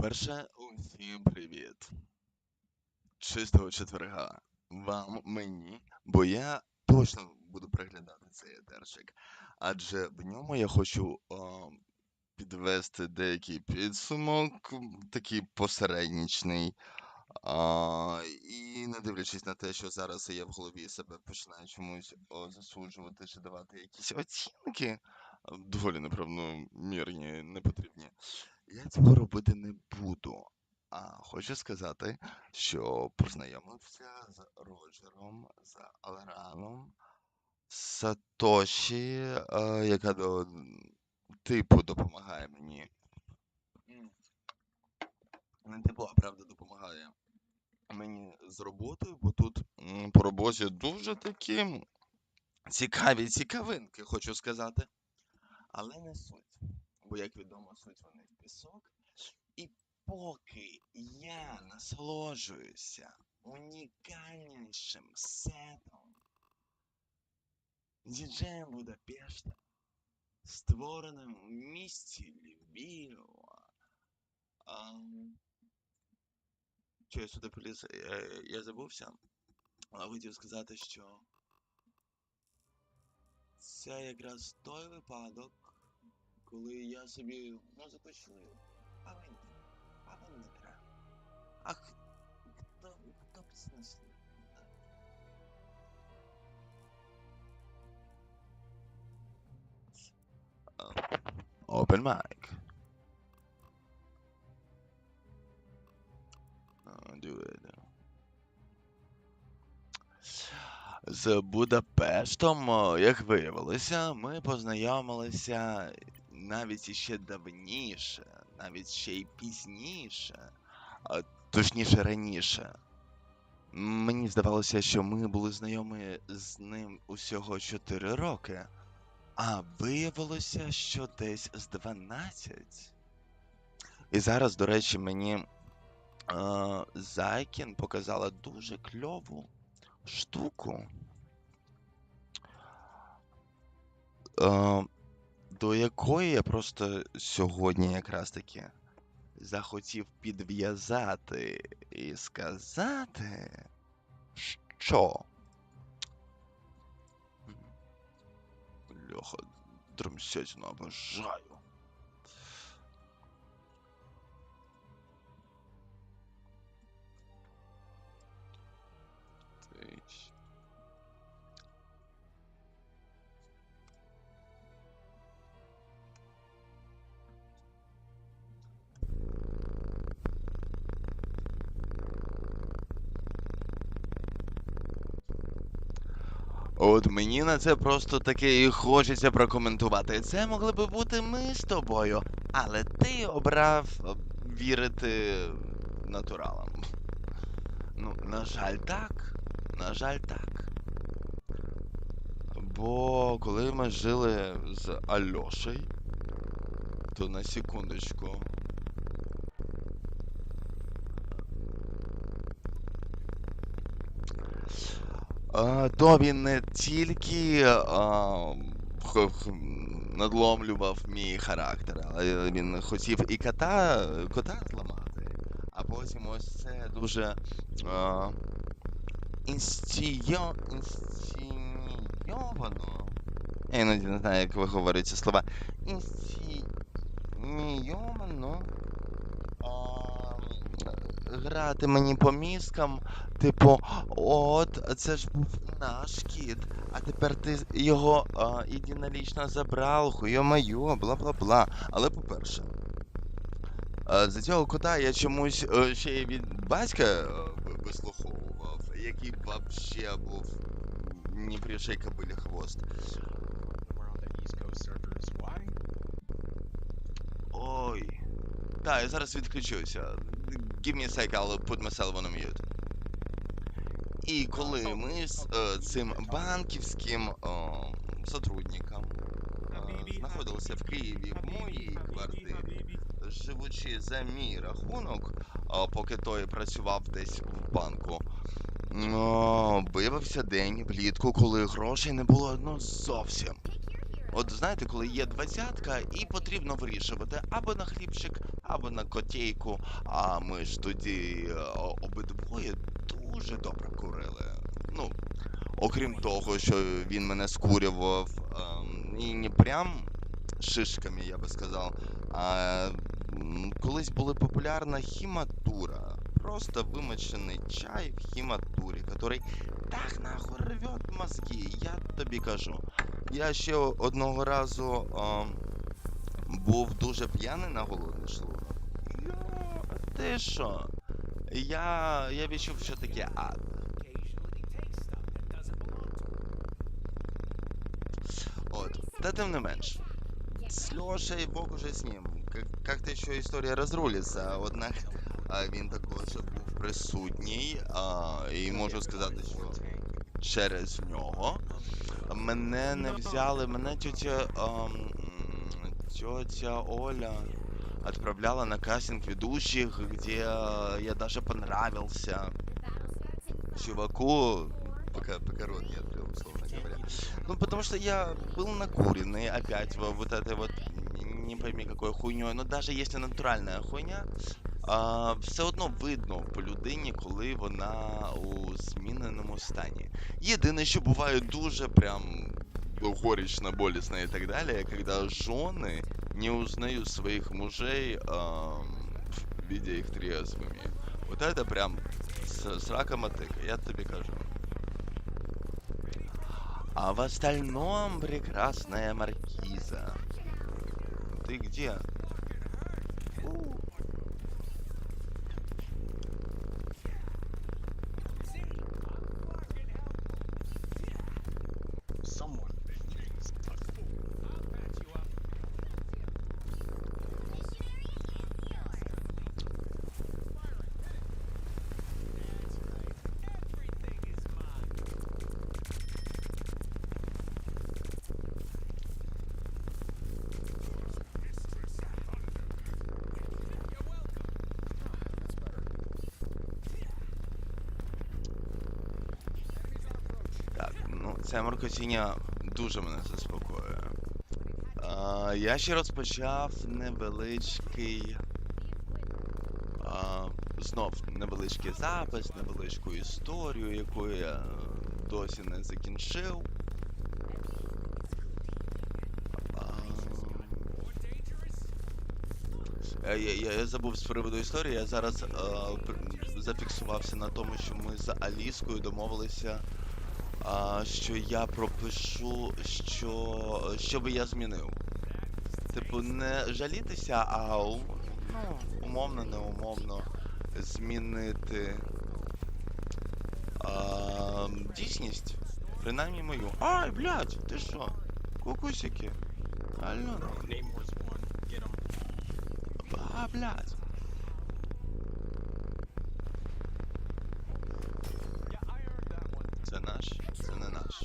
По-перше, усім привіт. Чистого четверга. Вам, мені, бо я точно буду переглядати цей етерчик. Адже в ньому я хочу підвести деякий підсумок, такий посереднічний. І не дивлячись на те, що зараз я в голові себе починаю чомусь засуджувати чи давати якісь оцінки, доволі неправомірні, непотрібні. Я цього робити не буду. А хочу сказати, що познайомився з Роджером, з Алраном, з Сатоші, яка типу допомагає мені. Не типу, а правда допомагає мені з роботою, бо тут по роботі дуже такі цікаві цікавинки, хочу сказати. Але не суть. Бо, як відомо, суть вони в пісок. І поки я насолоджуюся унікальнішим сетом діджеєм Буддапєшта, створеним у місті Львова. Що я сюди поліз? Я забувся. Але хотів сказати, що це якраз той випадок, коли я собі музику чую, а ви не треба. А хто б знесли? Open mic. Do it. З Будапештом, як виявилося, ми познайомилися навіть іще давніше, навіть ще й пізніше, точніше раніше. Мені здавалося, що ми були знайомі з ним усього 4 роки, а виявилося, що десь з 12. І зараз, до речі, мені Зайкін показала дуже кльову штуку, до якої я просто сьогодні якраз таки захотів підв'язати і сказати, що Льоха, дромсятину обожаю. От мені на це просто таки і хочеться прокоментувати. Це могли би бути ми з тобою, але ти обрав вірити натуралам. Ну, на жаль, так. На жаль, так. Бо коли ми жили з Альошею, то на секундочку. То він не тільки надломлював мій характер, але він хотів і кота зламати. А потім ось це дуже інсценійовано. Я іноді не знаю, як виговорюються слова. Інсценійовано грати мені по мізкам, типу, от, це ж був наш кіт, а тепер ти його єдинолічно забрав, хуйо-майо, бла-бла-бла. Але, по-перше, за цього кота я чомусь ще й від батька вислуховував, який вообще був ні пришей кобилі хвост. Ой. Так, я зараз відключуся. Give me a sec, I'll put myself on mute. І коли ми з цим банківським сотрудником знаходилися в Києві в моїй квартирі, живучи за мій рахунок, поки той працював десь в банку, виявився день влітку, коли грошей не було зовсім. От знаєте, коли є двадцятка і потрібно вирішувати або на хлібчик, або на котейку, а ми ж тоді обидвоє дуже добре курили. Ну, окрім того, що він мене скурював не прям шишками, я би сказав, а колись була популярна хіматура. Просто вимочений чай в хіматурі, який так нахуй рвет мозги, я тобі кажу. Я ще одного разу був дуже п'яний на голодний шлунок. Ти що? Я відчув, що таке ад. Вот. Да тем не менш. С Лешей Бог уже с ним. Как-то еще история розрулиться. Однак він також був присутній. І можу сказати, що через нього мене не взяли. Мене тетя Оля отправляла на кастинг ведущих, где я даже понравился чуваку, пока рот не открыл, условно говоря. Ну, потому что я был накуренный опять вот этой вот, не пойми какой хуйней, но даже если натуральная хуйня, все одно видно по людині, коли вона у зміненому стані. Єдине, що буває дуже прям горечно, болезненно и так далее, когда жены не узнают своих мужей, видя их трезвыми. Вот это прям срака мотыка, я тебе кажу. А в остальном прекрасная маркиза. Ты где? Так, ну це маркотіння дуже мене заспокоює. Я ще розпочав невеличкий, знов невеличкий запис, невеличку історію, яку я досі не закінчив. Я забув з приводу історії, я зараз зафіксувався на тому, що ми з Аліскою домовилися, що я пропишу, що би я змінив. Типу, не жалітися, а умовно, неумовно змінити дійсність, принаймні мою. Ай, блядь, ти що? Кукусики? Алло. Блядь. Це наш? Це не наш.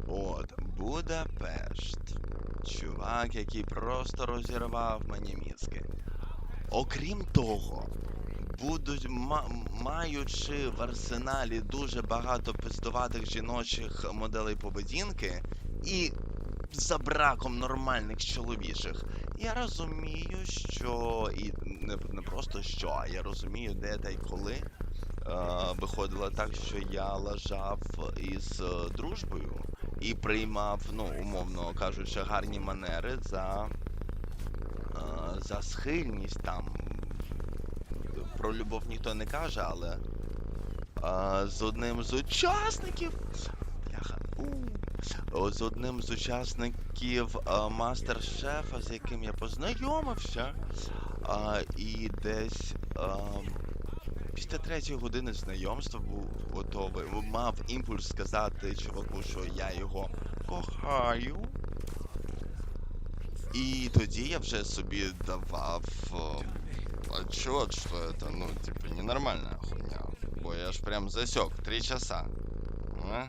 От, Буддапєшт. Чувак, який просто розірвав мені мізки. Окрім того, маючи в арсеналі дуже багато пиздуватих жіночих моделей поведінки і за браком нормальних чоловічих, я розумію, що, і не просто що, а я розумію, де та й коли виходило так, що я лажав із дружбою і приймав, ну, умовно кажучи, гарні манери за схильність там. Про любов ніхто не каже, але з одним з учасників з одним з учасників мастер-шефа, з яким я познайомився, і десь після 3-ї години знайомства був готовий, мав імпульс сказати чуваку, що я його кохаю. І тоді я вже собі давав отчет, что это, ну, типа, ненормальная хуйня. Бо я ж прям засек 3 часа. А?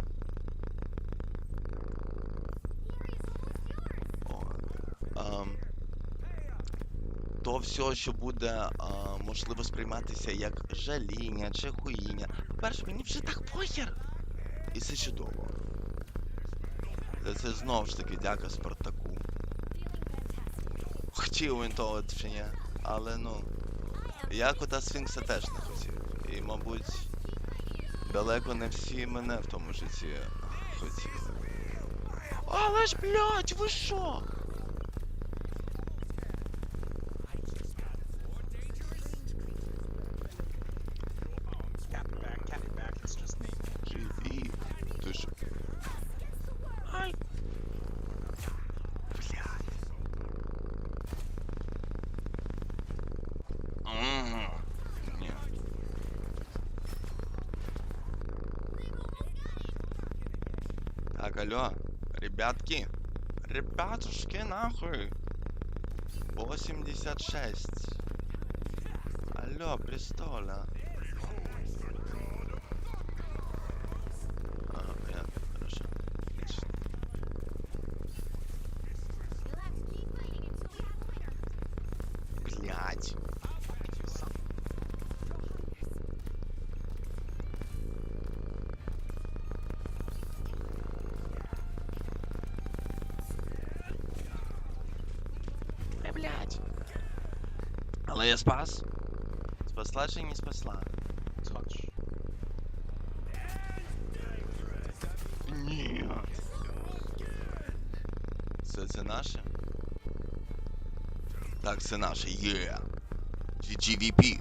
то все, що буде, можливо, сприйматися як жаління чи хуїння. По-перше, мені вже так похер. І це чудово. Це знову ж таки дяка Спартаку. Хотів він того чи ні, але ну, я кота Сфінкса теж не хотів. І, мабуть, далеко не всі мене в тому житті хотіли. Але ж, блядь, ви що? Живі. Ти ж... Ай. Блядь. Ні. Так, алло, ребятки. Ребятушки, нахуй. 86. Алло, пристоля. Ага, понятно, хорошо. Отлично. Блядь. Блядь. Але я спас. Спасла чи не спасла? Touch. Ні. Це наше? Так, це наше. Є. GVP.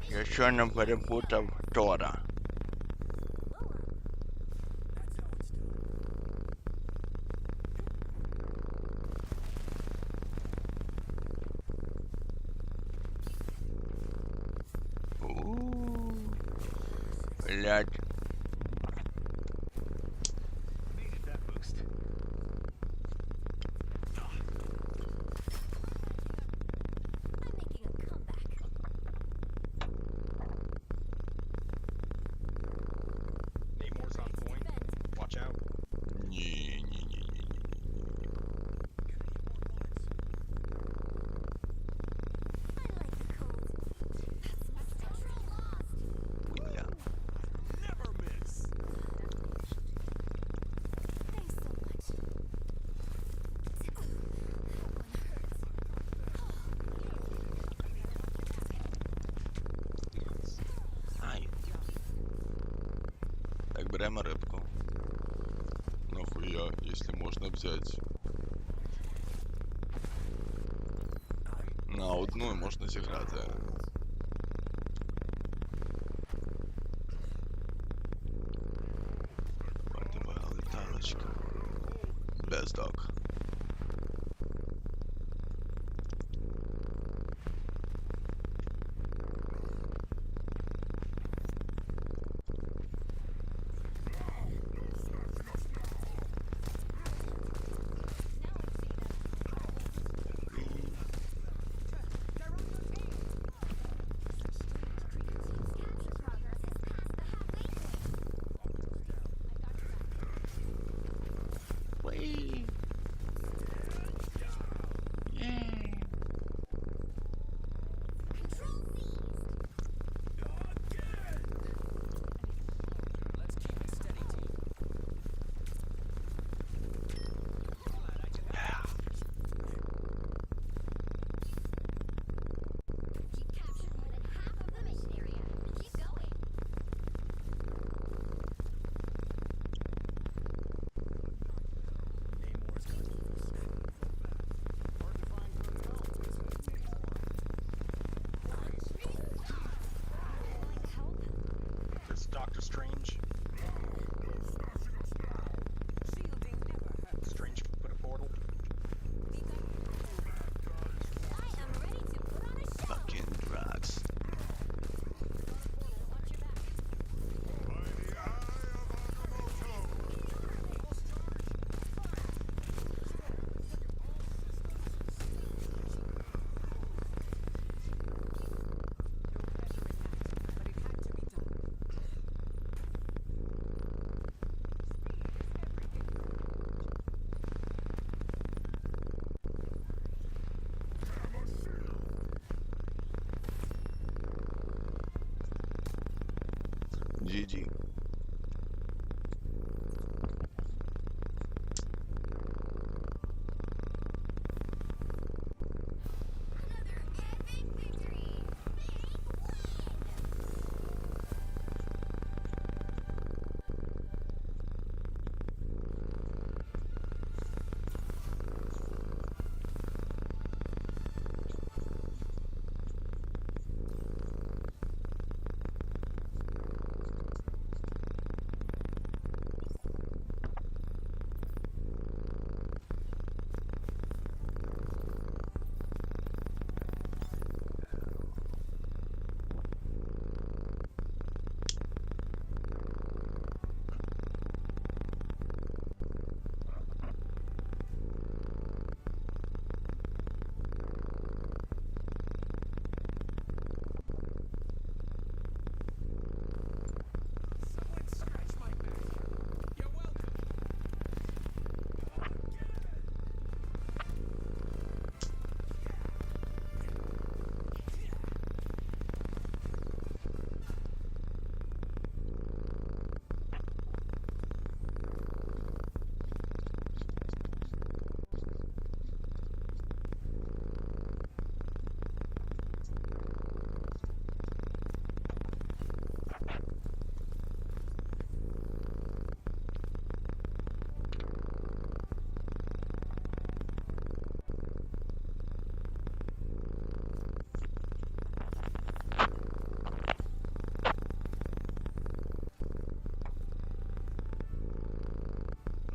Я щойно перепутав Тора. Ледь. Namor's on point. Watch out. Ні. Бля. Ай. Так, беремо рибку. Нахуя, если можно взять на одну і можна зіграти. Чашка. Без док. Whee! Yay! It's Doctor Strange. Strange put a portal. Fucking drugs. GG.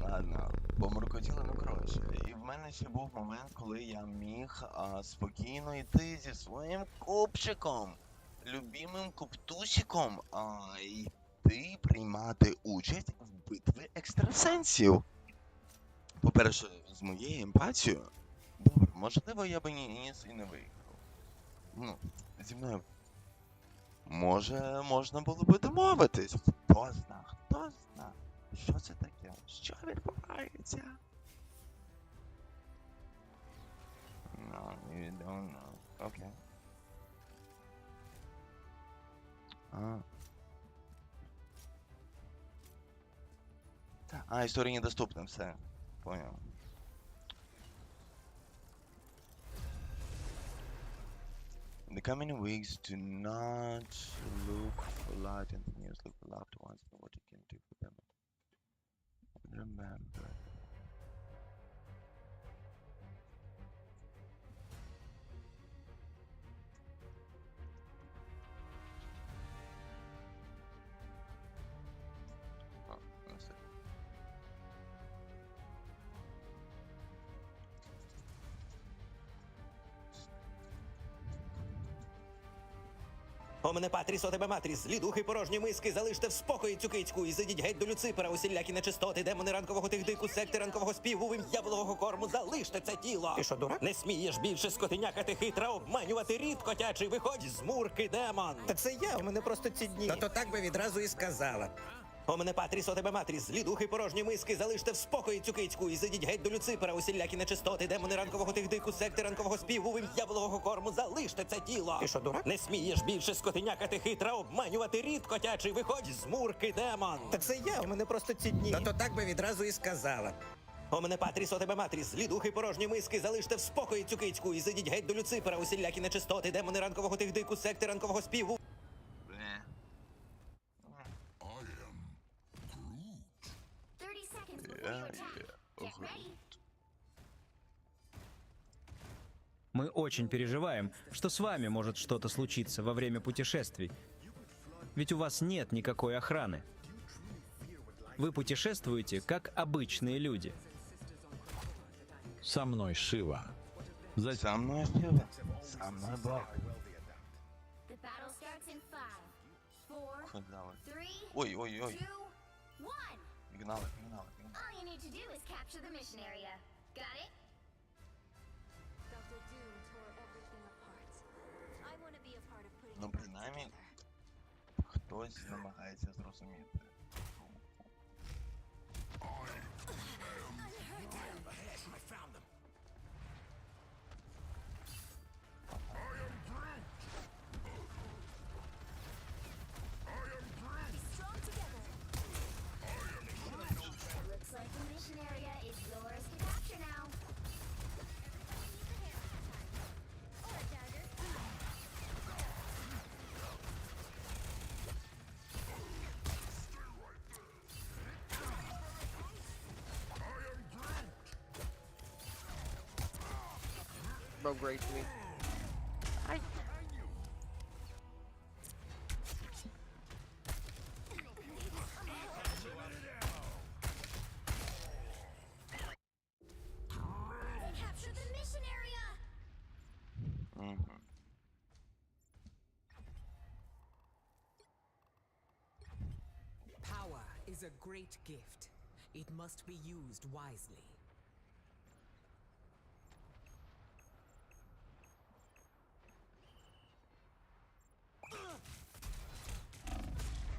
Ладно, помуркотіли, ну коротше. І в мене ще був момент, коли я міг спокійно йти зі своїм купчиком, любимим куптусиком, йти приймати участь в битві екстрасенсів. По-перше, з моєю емпатією, добре, можливо, я би ніс і не виграв. Ну, зі мною, може, можна було би домовитись. Хто зна, хто зна. Що це таке? Що відбувається? No, you don't know. Okay. Історія недоступна, все. Понял. In the coming weeks, do not look for light and news, look for loved ones and what you can do for them. Remember. Oh, one second. О мене Патріс, о тебе Матріс, злі духи порожні миски, залиште в спокої цю кицьку і зайдіть геть до Люципера, усілякі нечистоти, демони ранкового тихдику, секти ранкового співу, в ім'я былого корму, залиште це тіло. Ти що, дурак? Не смієш більше скотиняка ти хитра, обманювати рід котячий, виходь з мурки, демон. Та це я, у мене просто ці дні. То так би відразу і сказала. О мене Патріс, о тебе Матріс, злі духи порожні миски, залиште в спокої цю кицьку і зайдіть геть до Люципера, усілякі нечистоти, демони ранкового тихдику, секти ранкового співу, в ім'я былого корму, залиште це тіло. Ти що, дурак? Не смієш більше скотиняка ти хитра, обманювати рід котячий, виходь з мурки, демон. Та це я, у мене просто ці дні. То так би відразу і сказала. О мене Патріс, о тебе Матріс, злі духи порожні миски, залиште в спокої цю кицьку і зайдіть геть до Люципера, усілякі нечистоти, демони ранкового тихдику, секти ранкового співу. Бля. 30 seconds before you attack. Get ready. Мы очень переживаем, что с вами может что-то случиться во время путешествий. Ведь у вас нет никакой охраны. Вы путешествуете, как обычные люди. Со мной Шива. Со мною Шива, со мною Бог. The battle starts in 5, 4, Ходали. 3, Ой, ой, ой. 2, 1. Пігнали, пігнали, пігнали. All you need to do is capture the mission area. Got it? Dr. Doom tore everything apart. I want to be a part of putting Ну, it back принаймні, together. хтось намагається зрозуміти. Be strong together. Looks like the mission area is yours to capture now. Bro, grace me. Capture the mission area. Мгм. Power is a great gift. It must be used wisely.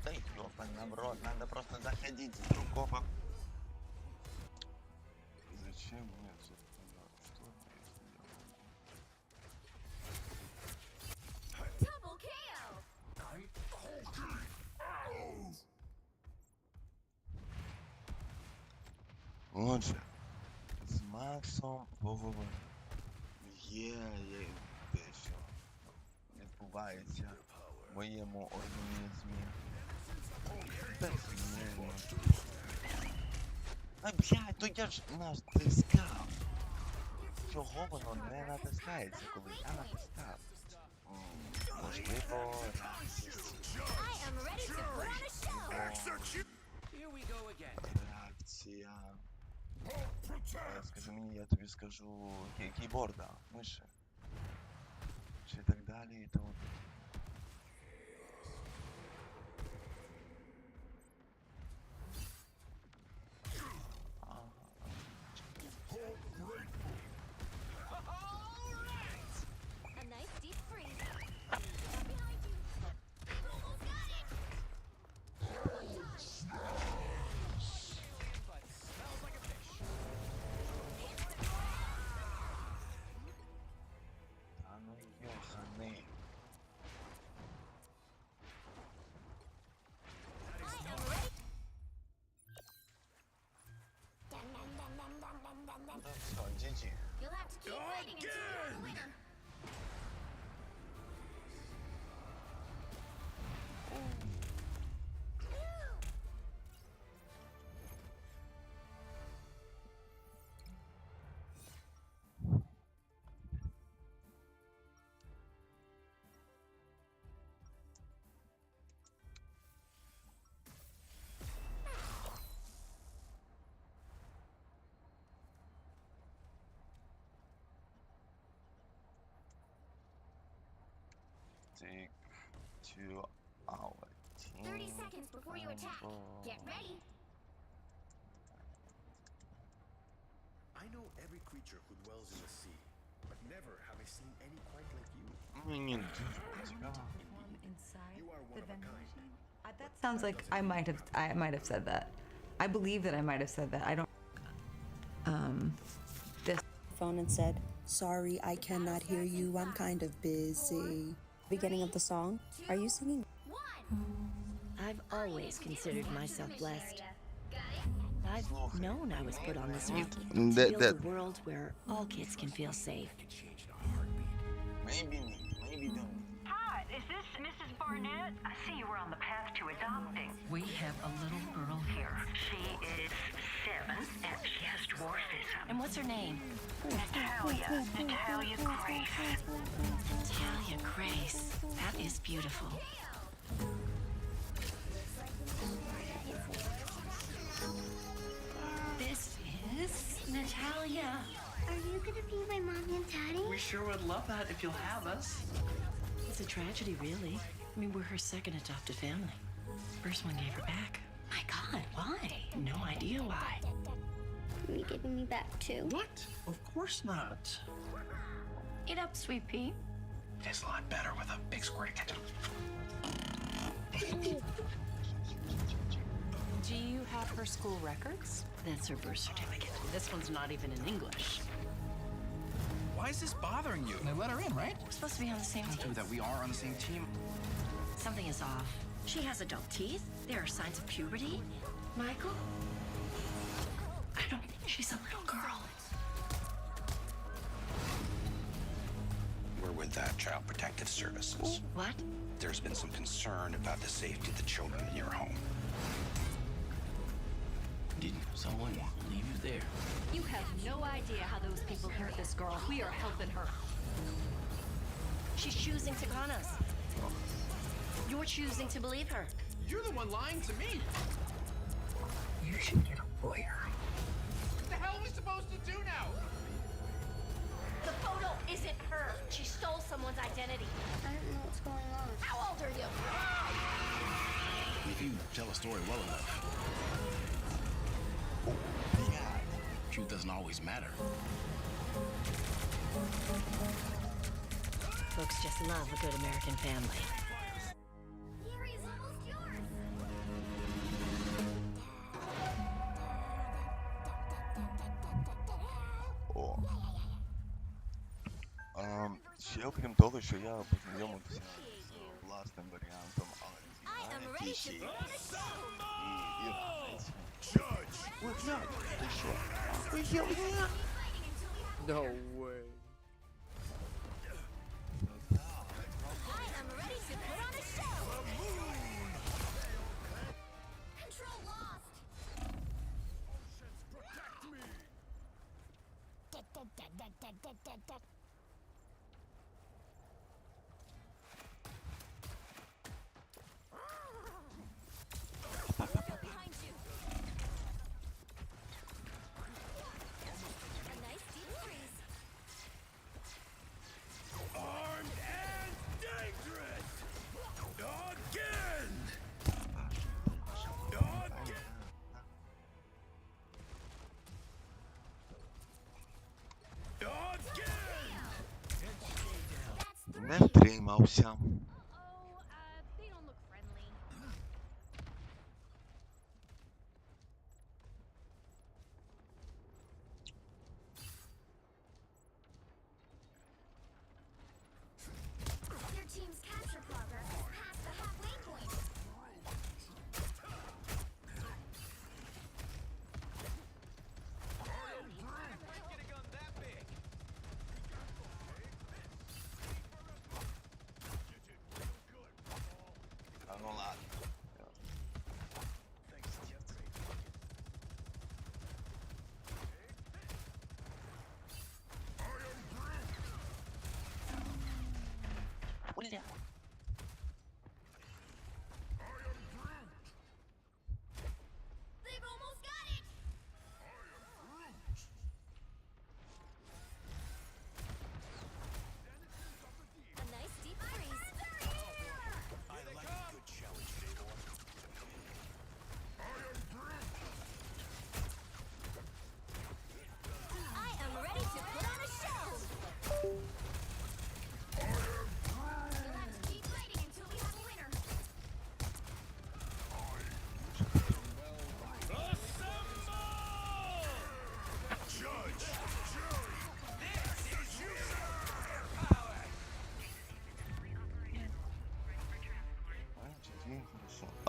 Да ёбаный в рот, надо просто заходить с другого. Зачем мне это? Что я Double KO. Отже, з Максом поговоримо. Є дещо відбувається в моєму організмі. Безумовно. А блядь, ну я ж натискав. Чого воно не натискається, коли я натискав? Можливо, I am ready to put on a show. реакція. Скажи мені, я тобі скажу кейборда, миші. Чи так далі і тому. A nice deep freeze. Behind you. Almost got it. Та ну йоханий. I am ready. Dum, dum, dum, dum, dum, dum, dum, dum. Ну все, GG. You'll have to keep fighting until you're a winner. Тик, 30 seconds before you attack. Get ready. I know every creature who dwells in the sea, but never have I seen any quite like you. Мені дуже цікаво. You are one of a kind. That sounds like I might have said that. I believe that I might have said that. I don't. Phone and said, "Sorry, I cannot hear you. I'm kind of busy." Beginning of the song, are you singing? I've always considered myself blessed. I've known I was put on this earth to build a world where all kids can feel safe. Maybe don't. Hi, is this Mrs. Barnett? I see you were on the path to adopting. We have a little girl here. She is 7 and she has dwarfism. And what's her name? Natalia. Natalia Grace. Natalia Grace. That is beautiful. This is Natalia. Are you gonna be my mommy and daddy? We sure would love that if you'll have us. It's a tragedy, really. I mean, we're her second adopted family. First one gave her back. My God, why? No idea why. Are you giving me back too? What? Of course not. Get up, sweet pea. It is a lot better with a big squirty ketchup. Do you have her school records? That's her birth certificate. This one's not even in English. Why is this bothering you? They let her in, right? We're supposed to be on the same Don't do team. that. We are on the same team. Something is off. She has adult teeth. There are signs of puberty. Michael? I don't think she's a little girl. We're with Child Protective Services. What? There's been some concern about the safety of the children in your home. Didn't someone leave you there? You have no idea how those people hurt this girl. We are helping her. She's choosing to con us. You're choosing to believe her. You're the one lying to me. You should get a lawyer. What the hell are we supposed to do now? The photo isn't her. She stole someone's identity. I don't know what's going on. How old are you? If you tell a story well enough. Truth doesn't always matter. Folks just love a good American family. The area's almost yours. О. Ще окрім того, що я познайомився з власним варіантом Альфі, і Іранець. Ой, блядь, ти що? Охуєв, ні? No way. I am ready to put on a show. Control lost. Behind you. A nice deep freeze. Armed and dangerous! Again! Не втримався. Oh, they don't look friendly. Your team's capture progress is past the halfway point.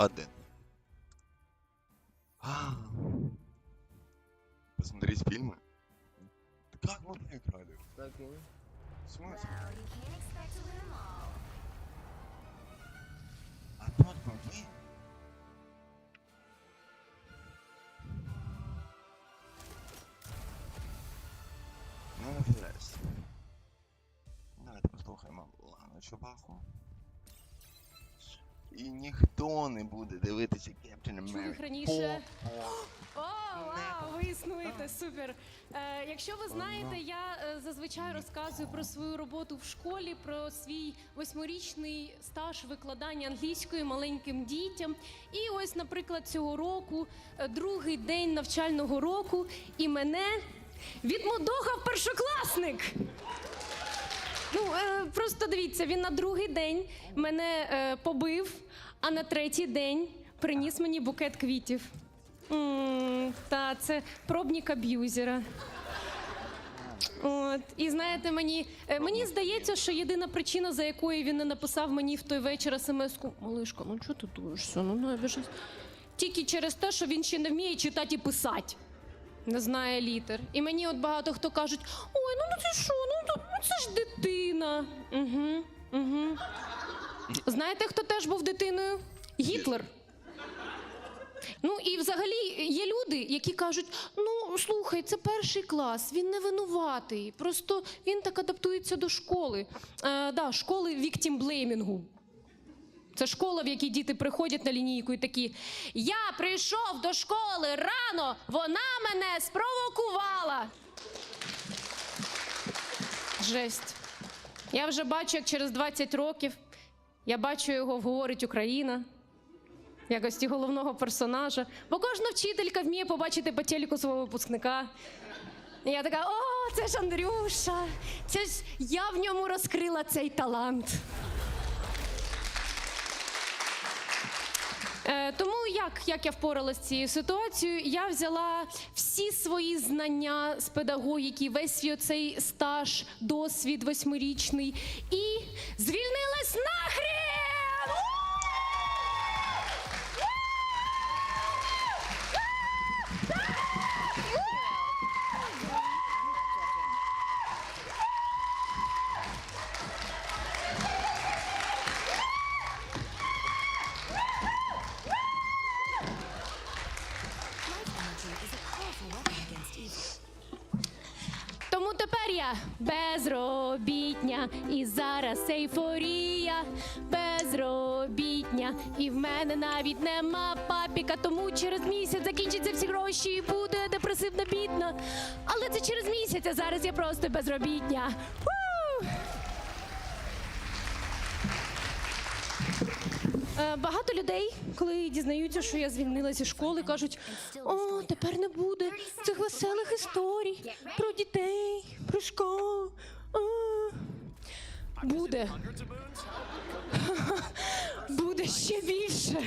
1. Посмотреть фильмы? Как мы проиграли? В смысле? А тот был. Ну, нафілясь. Давайте послухаємо Лану Чубаху. І ніхто не буде дивитися Captain America. Раніше. О, вау, ви існуєте, супер. Якщо ви знаєте, я зазвичай розказую про свою роботу в школі, про свій 8-річний стаж викладання англійської маленьким дітям. І ось, наприклад, цього року, другий день навчального року, і мене відмудохав першокласник. Ну, просто дивіться, він на другий день мене побив, а на третій день приніс мені букет квітів. Та, це пробник аб'юзера. От. І знаєте, мені здається, що єдина причина, за якою він не написав мені в той вечір смс-ку: «Малишка, ну чого ти дуєшся? Ну, не обіжайся». Тільки через те, що він ще не вміє читати і писати. Не знає літер. І мені от багато хто кажуть: «Ой, ну ти що, ну це ж дитина». Угу. Знаєте, хто теж був дитиною? Гітлер. Ну і взагалі є люди, які кажуть: «Ну, слухай, це перший клас, він не винуватий, просто він так адаптується до школи». Школи віктімблеймінгу. Це школа, в якій діти приходять на лінійку і такі: «Я прийшов до школи рано, вона мене спровокувала». Жесть. Я вже бачу, як через 20 років я бачу його в «Говорить Україна» в якості головного персонажа, бо кожна вчителька вміє побачити по телеку свого випускника. І я така: «О, це ж Андрюша, це ж я в ньому розкрила цей талант». Тому як я впоралася з цією ситуацією? Я взяла всі свої знання з педагогіки, весь свій оцей стаж, досвід 8-річний і звільнилась нахрен! Тому тепер я безробітня, і зараз ейфорія. Безробітня, і в мене навіть нема папіка, тому через місяць закінчаться всі гроші і буде депресивно бідна. Але це через місяць, а зараз я просто безробітня. Багато людей, коли дізнаються, що я звільнилася зі школи, кажуть: «О, тепер не буде цих веселих історій про дітей, про школу». Буде. Буде ще більше.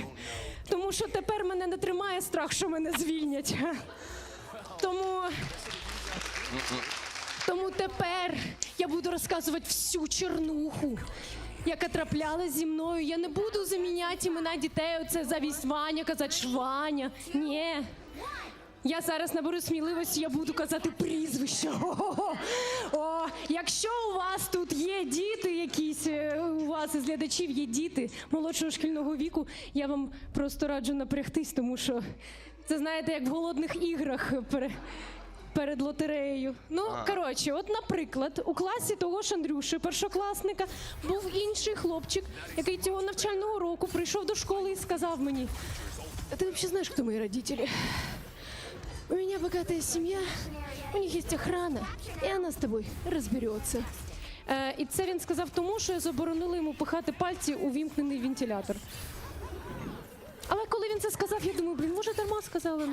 Тому що тепер мене не тримає страх, що мене звільнять. Тому тепер я буду розказувати всю чернуху, яка траплялась зі мною. Я не буду заміняти імена дітей, оце завість Ваня, казати Шваня. Ні. Я зараз наберу сміливості, я буду казати прізвище. Якщо у вас тут є діти якісь, у вас із глядачів є діти молодшого шкільного віку, я вам просто раджу напрягтись, тому що це, знаєте, як в голодних іграх перед лотереєю. Коротше, от, наприклад, у класі того ж Андрюші, першокласника, був інший хлопчик, який цього навчального року прийшов до школи і сказав мені: «А ти взагалі знаєш, хто мої родителі? У меня богатая семья, у них есть охрана, и она с тобой разберется». І це він сказав тому, що я заборонила йому пихати пальці у вімкнений вентилятор. Але коли він це сказав, я думаю, може дарма сказала,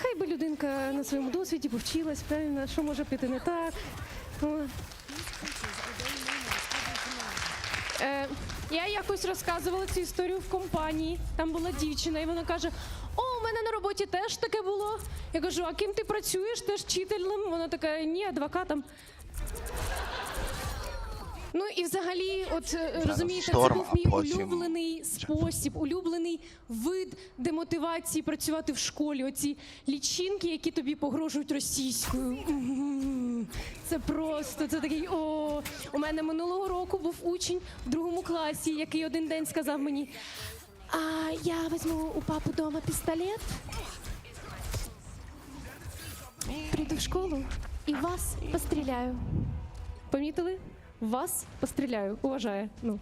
хай би людинка на своєму досвіді повчилась, правильно, що може піти не так. Я якось розказувала цю історію в компанії, там була дівчина, і вона каже: «О, у мене на роботі теж таке було». Я кажу: «А ким ти працюєш? Теж вчителем?» Вона така: «Ні, адвокатом». Ну і взагалі, от розумієте, це шторм, був а мій потім улюблений спосіб, улюблений вид демотивації працювати в школі. Оці лічинки, які тобі погрожують російською. Це просто, це такий, о. У мене минулого року був учень в 2 класі, який один день сказав мені: а я візьму у папи дома пістолет, прийду в школу і вас постріляю. Помітили? Вас постріляю. Уважає. Ну.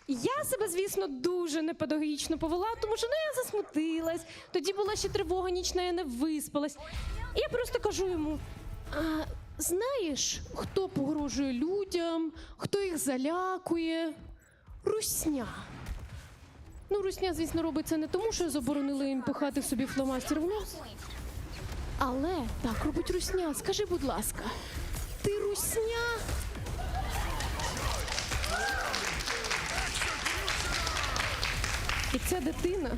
Я себе, звісно, дуже непедагогічно повела, тому що я засмутилась, тоді була ще тривога нічна, я не виспалась. І я просто кажу йому: а знаєш, хто погрожує людям, хто їх залякує? Русня. Ну, русня, звісно, робить це не тому, що заборонили їм пихати собі фломастер в нос. Але так робить русня. Скажи, будь ласка, ти русня? І ця дитина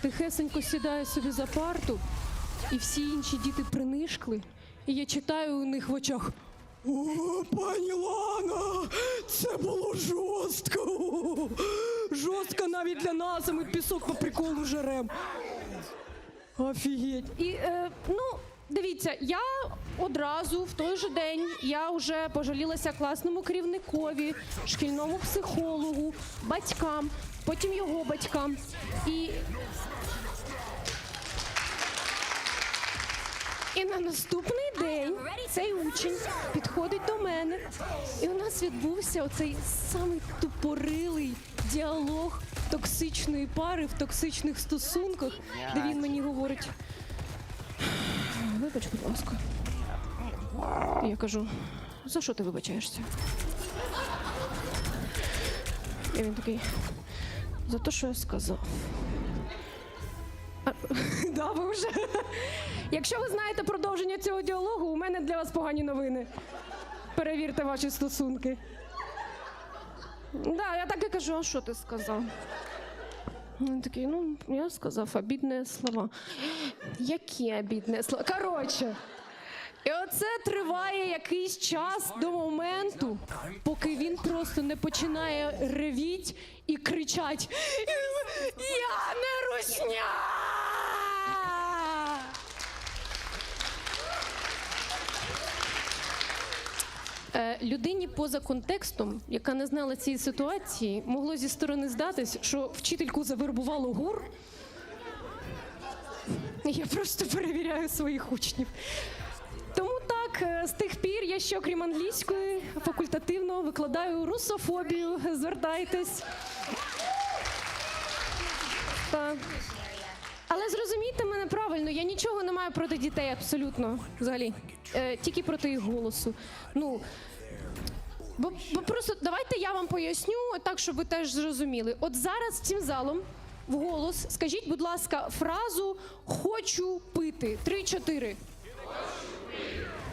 тихесенько сідає собі за парту, і всі інші діти принишкли. І я читаю у них в очах: о, пані Лана, це було жорстко. Жорстко навіть для нас, а ми пісок по приколу жерем. Офігеть. І, дивіться, я одразу в той же день я вже пожалілася класному керівникові, шкільному психологу, батькам, потім його батькам. І на наступний день цей учень підходить до мене, і у нас відбувся оцей самий тупорилий діалог токсичної пари в токсичних стосунках, де він мені говорить: вибач, будь ласка. І я кажу: за що ти вибачаєшся? І він такий: за те, що я сказав. Да, ви вже. Якщо ви знаєте продовження цього діалогу, у мене для вас погані новини. Перевірте ваші стосунки. Да, я так і кажу: а що ти сказав? Він такий: ну, я сказав обідні слова. Які обідні слова? Коротше. І оце триває якийсь час до моменту, поки він просто не починає ревіть і кричать: я не русня! Людині поза контекстом, яка не знала цієї ситуації, могло зі сторони здатись, що вчительку завербувало ГУР. Я просто перевіряю своїх учнів. Тому так, з тих пір я ще, окрім англійської, факультативно викладаю русофобію. Звертайтесь. Так. Але зрозумійте мене правильно, я нічого не маю проти дітей абсолютно, взагалі. Тільки проти їх голосу. Ну, бо просто давайте я вам поясню, так, щоб ви теж зрозуміли. От зараз цим залом вголос скажіть, будь ласка, фразу «хочу пити». 3-4.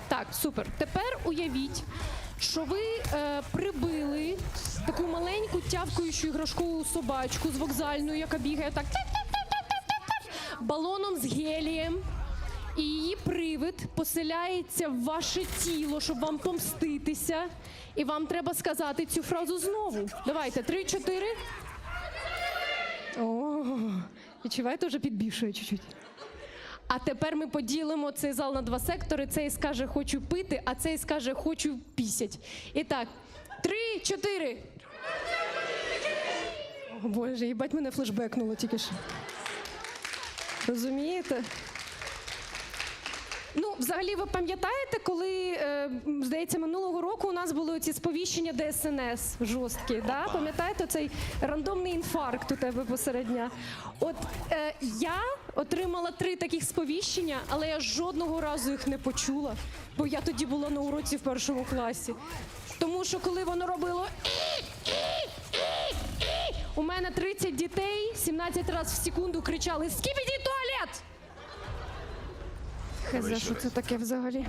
Так, супер. Тепер уявіть, що ви прибили таку маленьку тявкаючу іграшкову собачку з вокзальною, яка бігає так балоном з гелієм, і її привид поселяється в ваше тіло, щоб вам помститися, і вам треба сказати цю фразу знову. Давайте, 3-4. О, відчуваєте, вже підбільшує чуть-чуть. А тепер ми поділимо цей зал на 2 сектори. Цей скаже «хочу пити», а цей скаже «хочу пісять». І так, 3-4. О, Боже, їбать, мене флешбекнуло тільки що. Розумієте? Ну, взагалі, ви пам'ятаєте, коли, здається, минулого року у нас були оці сповіщення ДСНС жорсткі, да? Пам'ятаєте, цей рандомний інфаркт у тебе посеред дня? От я отримала 3 таких сповіщення, але я жодного разу їх не почула, бо я тоді була на уроці в 1 класі. Тому що коли воно робило у мене 30 дітей 17 разів в секунду кричали «Скіпіді туалет!» Хз, що це таке взагалі?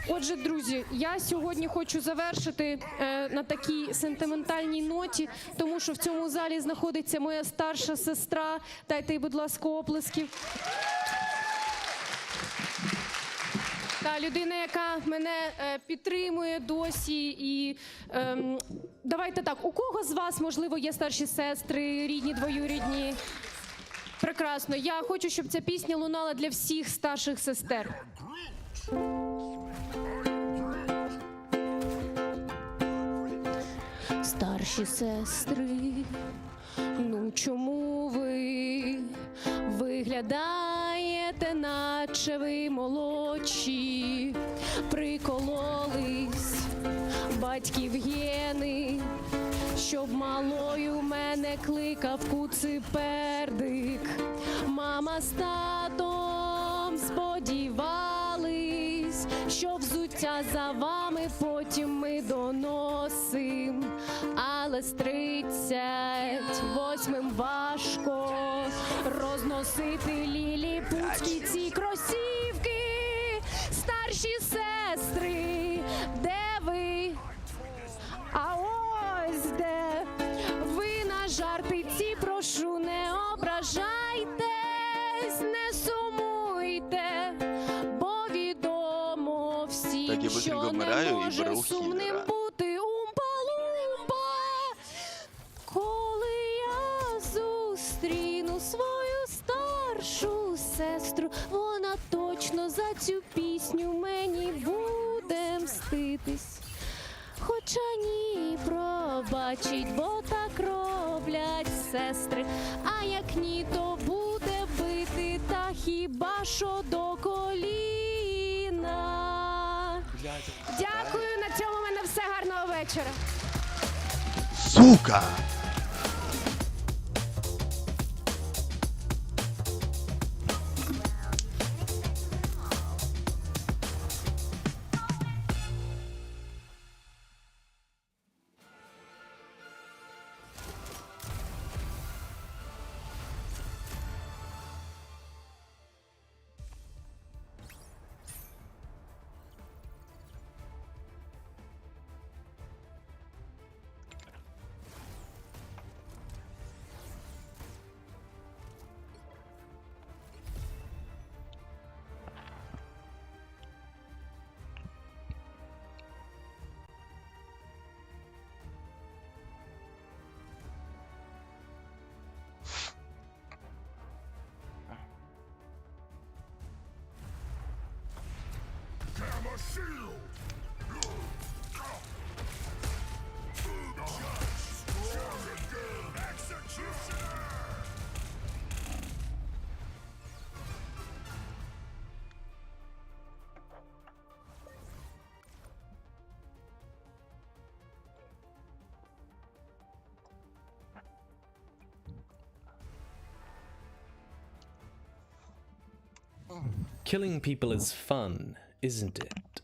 Отже, друзі, я сьогодні хочу завершити на такій сентиментальній ноті, тому що в цьому залі знаходиться моя старша сестра. Дайте їй, будь ласка, оплесків. Та людина, яка мене підтримує досі. І давайте так, у кого з вас, можливо, є старші сестри, рідні, двоюрідні? Прекрасно. Я хочу, щоб ця пісня лунала для всіх старших сестер. Старші сестри, ну чому ви виглядаєте, наче ви молодші? Прикололись батьків гени, щоб малою мене кликав куципердик. Мама з татом сподівались, що взуття за вами потім ми доносим. Але з 38-м важко розносити ліліпутські ці кросівки. Старші сестри, де ви? А ось де ви на жарти ці, прошу, не ображайтесь, не сумуйте, бо відомо всім, що не може сумним бути умпа-лумпа. Коли я зустріну свою старшу сестру, вона точно за цю пісню мені буде мститись. Хоча ні, пробачить, бо так роблять сестри. А як ні, то буде бити, та хіба що до коліна. Дякую, на цьому в мене все. Гарного вечора. Сука! Killing people is fun, isn't it?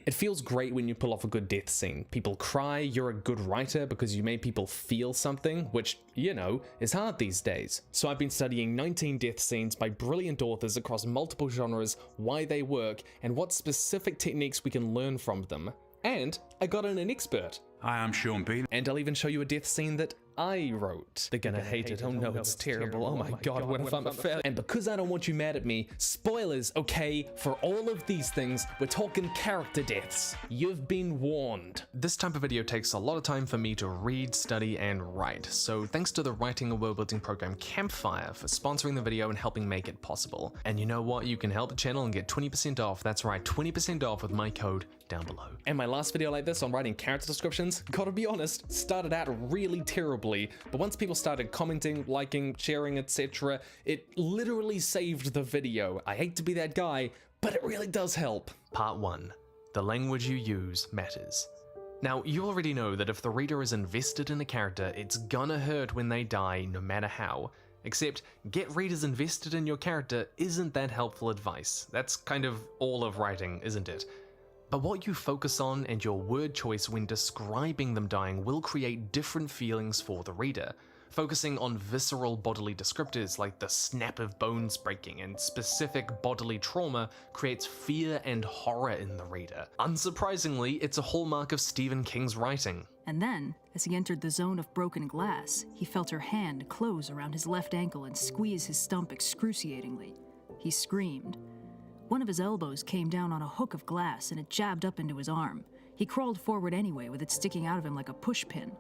It feels great when you pull off a good death scene. People cry, you're a good writer because you made people feel something, which, you know, is hard these days. So I've been studying 19 death scenes by brilliant authors across multiple genres, why they work, and what specific techniques we can learn from them. And I got in an expert. Hi, I'm Sean Bean. And I'll even show you a death scene that I wrote. They're gonna hate it. Oh no, it's terrible. Oh my god, what if I'm a failure? And because I don't want you mad at me, spoilers, okay? For all of these things, we're talking character deaths. You've been warned. This type of video takes a lot of time for me to read, study, and write. So thanks to the writing and world-building program Campfire for sponsoring the video and helping make it possible. And you know what? You can help the channel and get 20% off. That's right, 20% off with my code down below. And my last video like this on writing character descriptions, gotta be honest, started out really terribly. But once people started commenting, liking, sharing, etc., it literally saved the video. I hate to be that guy, but it really does help. Part 1. The language you use matters. Now, you already know that if the reader is invested in a character, it's gonna hurt when they die, no matter how. Except, get readers invested in your character isn't that helpful advice. That's kind of all of writing, isn't it? But what you focus on and your word choice when describing them dying will create different feelings for the reader. focusing on visceral bodily descriptors like the snap of bones breaking and specific bodily trauma creates fear and horror in the reader. Unsurprisingly, it's a hallmark of Stephen King's writing. And then, as he entered the zone of broken glass, he felt her hand close around his left ankle and squeeze his stump excruciatingly. He screamed. One of his elbows came down on a hook of glass and it jabbed up into his arm. He crawled forward anyway, with it sticking out of him like a pushpin.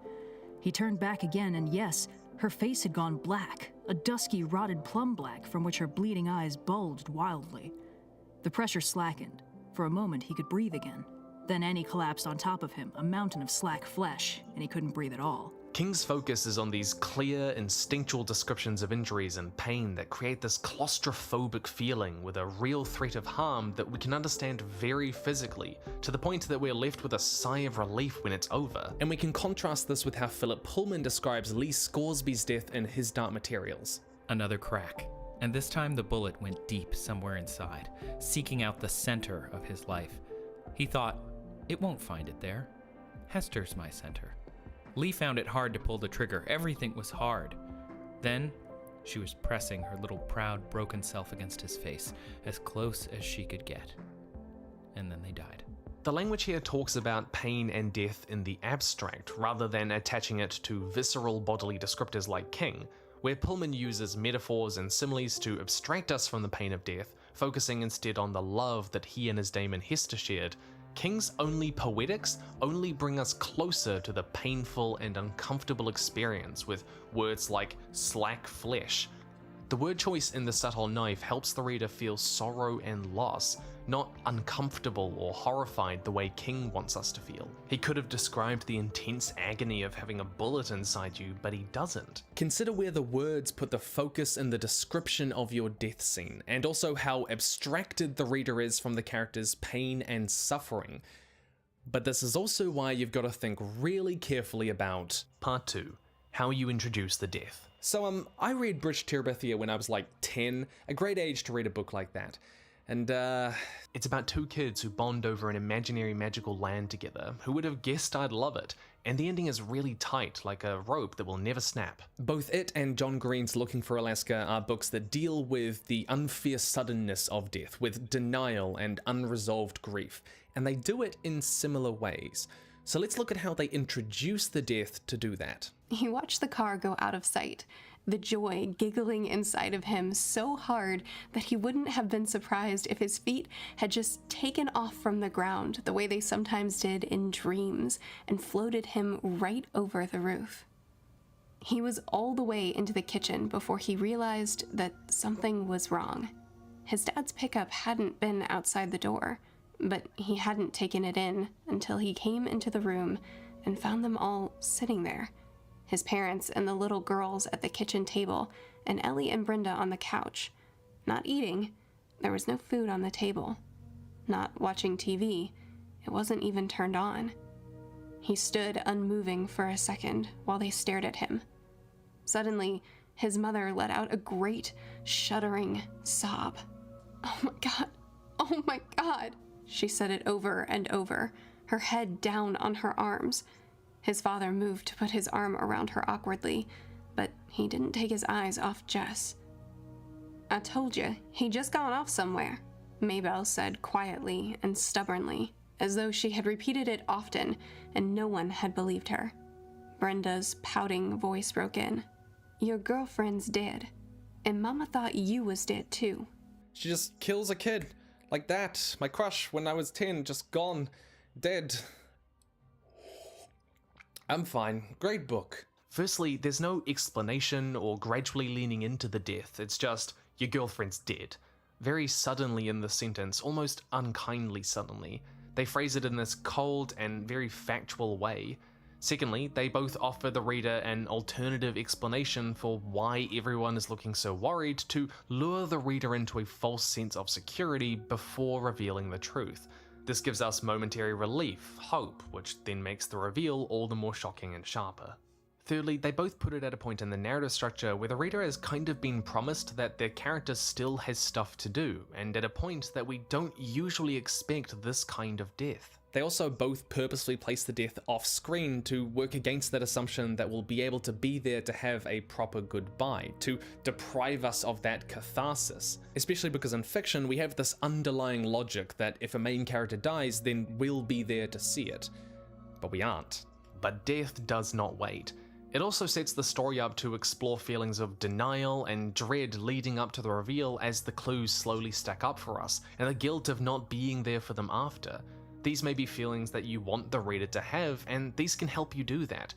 He turned back again, and yes, her face had gone black, a dusky, rotted plum black from which her bleeding eyes bulged wildly. The pressure slackened. For a moment, he could breathe again. Then Annie collapsed on top of him, a mountain of slack flesh, and he couldn't breathe at all. King's focus is on these clear, instinctual descriptions of injuries and pain that create this claustrophobic feeling with a real threat of harm that we can understand very physically, to the point that we're left with a sigh of relief when it's over. And we can contrast this with how Philip Pullman describes Lee Scoresby's death in His Dark Materials. Another crack, and this time the bullet went deep somewhere inside, seeking out the center of his life. He thought, it won't find it there. Hester's my center. Lee found it hard to pull the trigger. Everything was hard. Then, she was pressing her little proud, broken self against his face, as close as she could get. And then they died. The language here talks about pain and death in the abstract, rather than attaching it to visceral bodily descriptors like King, where Pullman uses metaphors and similes to abstract us from the pain of death, focusing instead on the love that he and his daemon Hester shared. King's only poetics only bring us closer to the painful and uncomfortable experience with words like slack flesh. The word choice in The Subtle Knife helps the reader feel sorrow and loss, not uncomfortable or horrified the way King wants us to feel. He could have described the intense agony of having a bullet inside you, but he doesn't. Consider where the words put the focus in the description of your death scene, and also how abstracted the reader is from the character's pain and suffering. But this is also why you've got to think really carefully about Part 2, how you introduce the death. So I read Bridge to Terabithia when I was like 10, a great age to read a book like that. And it's about two kids who bond over an imaginary magical land together. Who would have guessed I'd love it? And the ending is really tight, like a rope that will never snap. Both it and John Green's Looking for Alaska are books that deal with the unfair suddenness of death, with denial and unresolved grief, and they do it in similar ways. So let's look at how they introduce the death to do that. He watched the car go out of sight, the joy giggling inside of him so hard that he wouldn't have been surprised if his feet had just taken off from the ground the way they sometimes did in dreams and floated him right over the roof. He was all the way into the kitchen before he realized that something was wrong. His dad's pickup hadn't been outside the door, but he hadn't taken it in until he came into the room and found them all sitting there. His parents and the little girls at the kitchen table, and Ellie and Brenda on the couch. Not eating, there was no food on the table. Not watching TV, it wasn't even turned on. He stood unmoving for a second while they stared at him. Suddenly, his mother let out a great, shuddering sob. "Oh my God, oh my God." She said it over and over, her head down on her arms. His father moved to put his arm around her awkwardly, but he didn't take his eyes off Jess. "I told you, he just gone off somewhere," Maybelle said quietly and stubbornly, as though she had repeated it often and no one had believed her. Brenda's pouting voice broke in. "Your girlfriend's dead, and Mama thought you was dead too." She just kills a kid. Like that. My crush when I was 10, just gone. Dead. I'm fine. Great book. Firstly, there's no explanation or gradually leaning into the death. It's just, your girlfriend's dead. Very suddenly in the sentence, almost unkindly suddenly. They phrase it in this cold and very factual way. Secondly, they both offer the reader an alternative explanation for why everyone is looking so worried to lure the reader into a false sense of security before revealing the truth. This gives us momentary relief, hope, which then makes the reveal all the more shocking and sharper. Thirdly, they both put it at a point in the narrative structure where the reader has kind of been promised that their character still has stuff to do, and at a point that we don't usually expect this kind of death. They also both purposefully place the death off-screen to work against that assumption that we'll be able to be there to have a proper goodbye, to deprive us of that catharsis. Especially because in fiction, we have this underlying logic that if a main character dies, then we'll be there to see it. But we aren't. But death does not wait. It also sets the story up to explore feelings of denial and dread leading up to the reveal as the clues slowly stack up for us, and the guilt of not being there for them after. These may be feelings that you want the reader to have, and these can help you do that.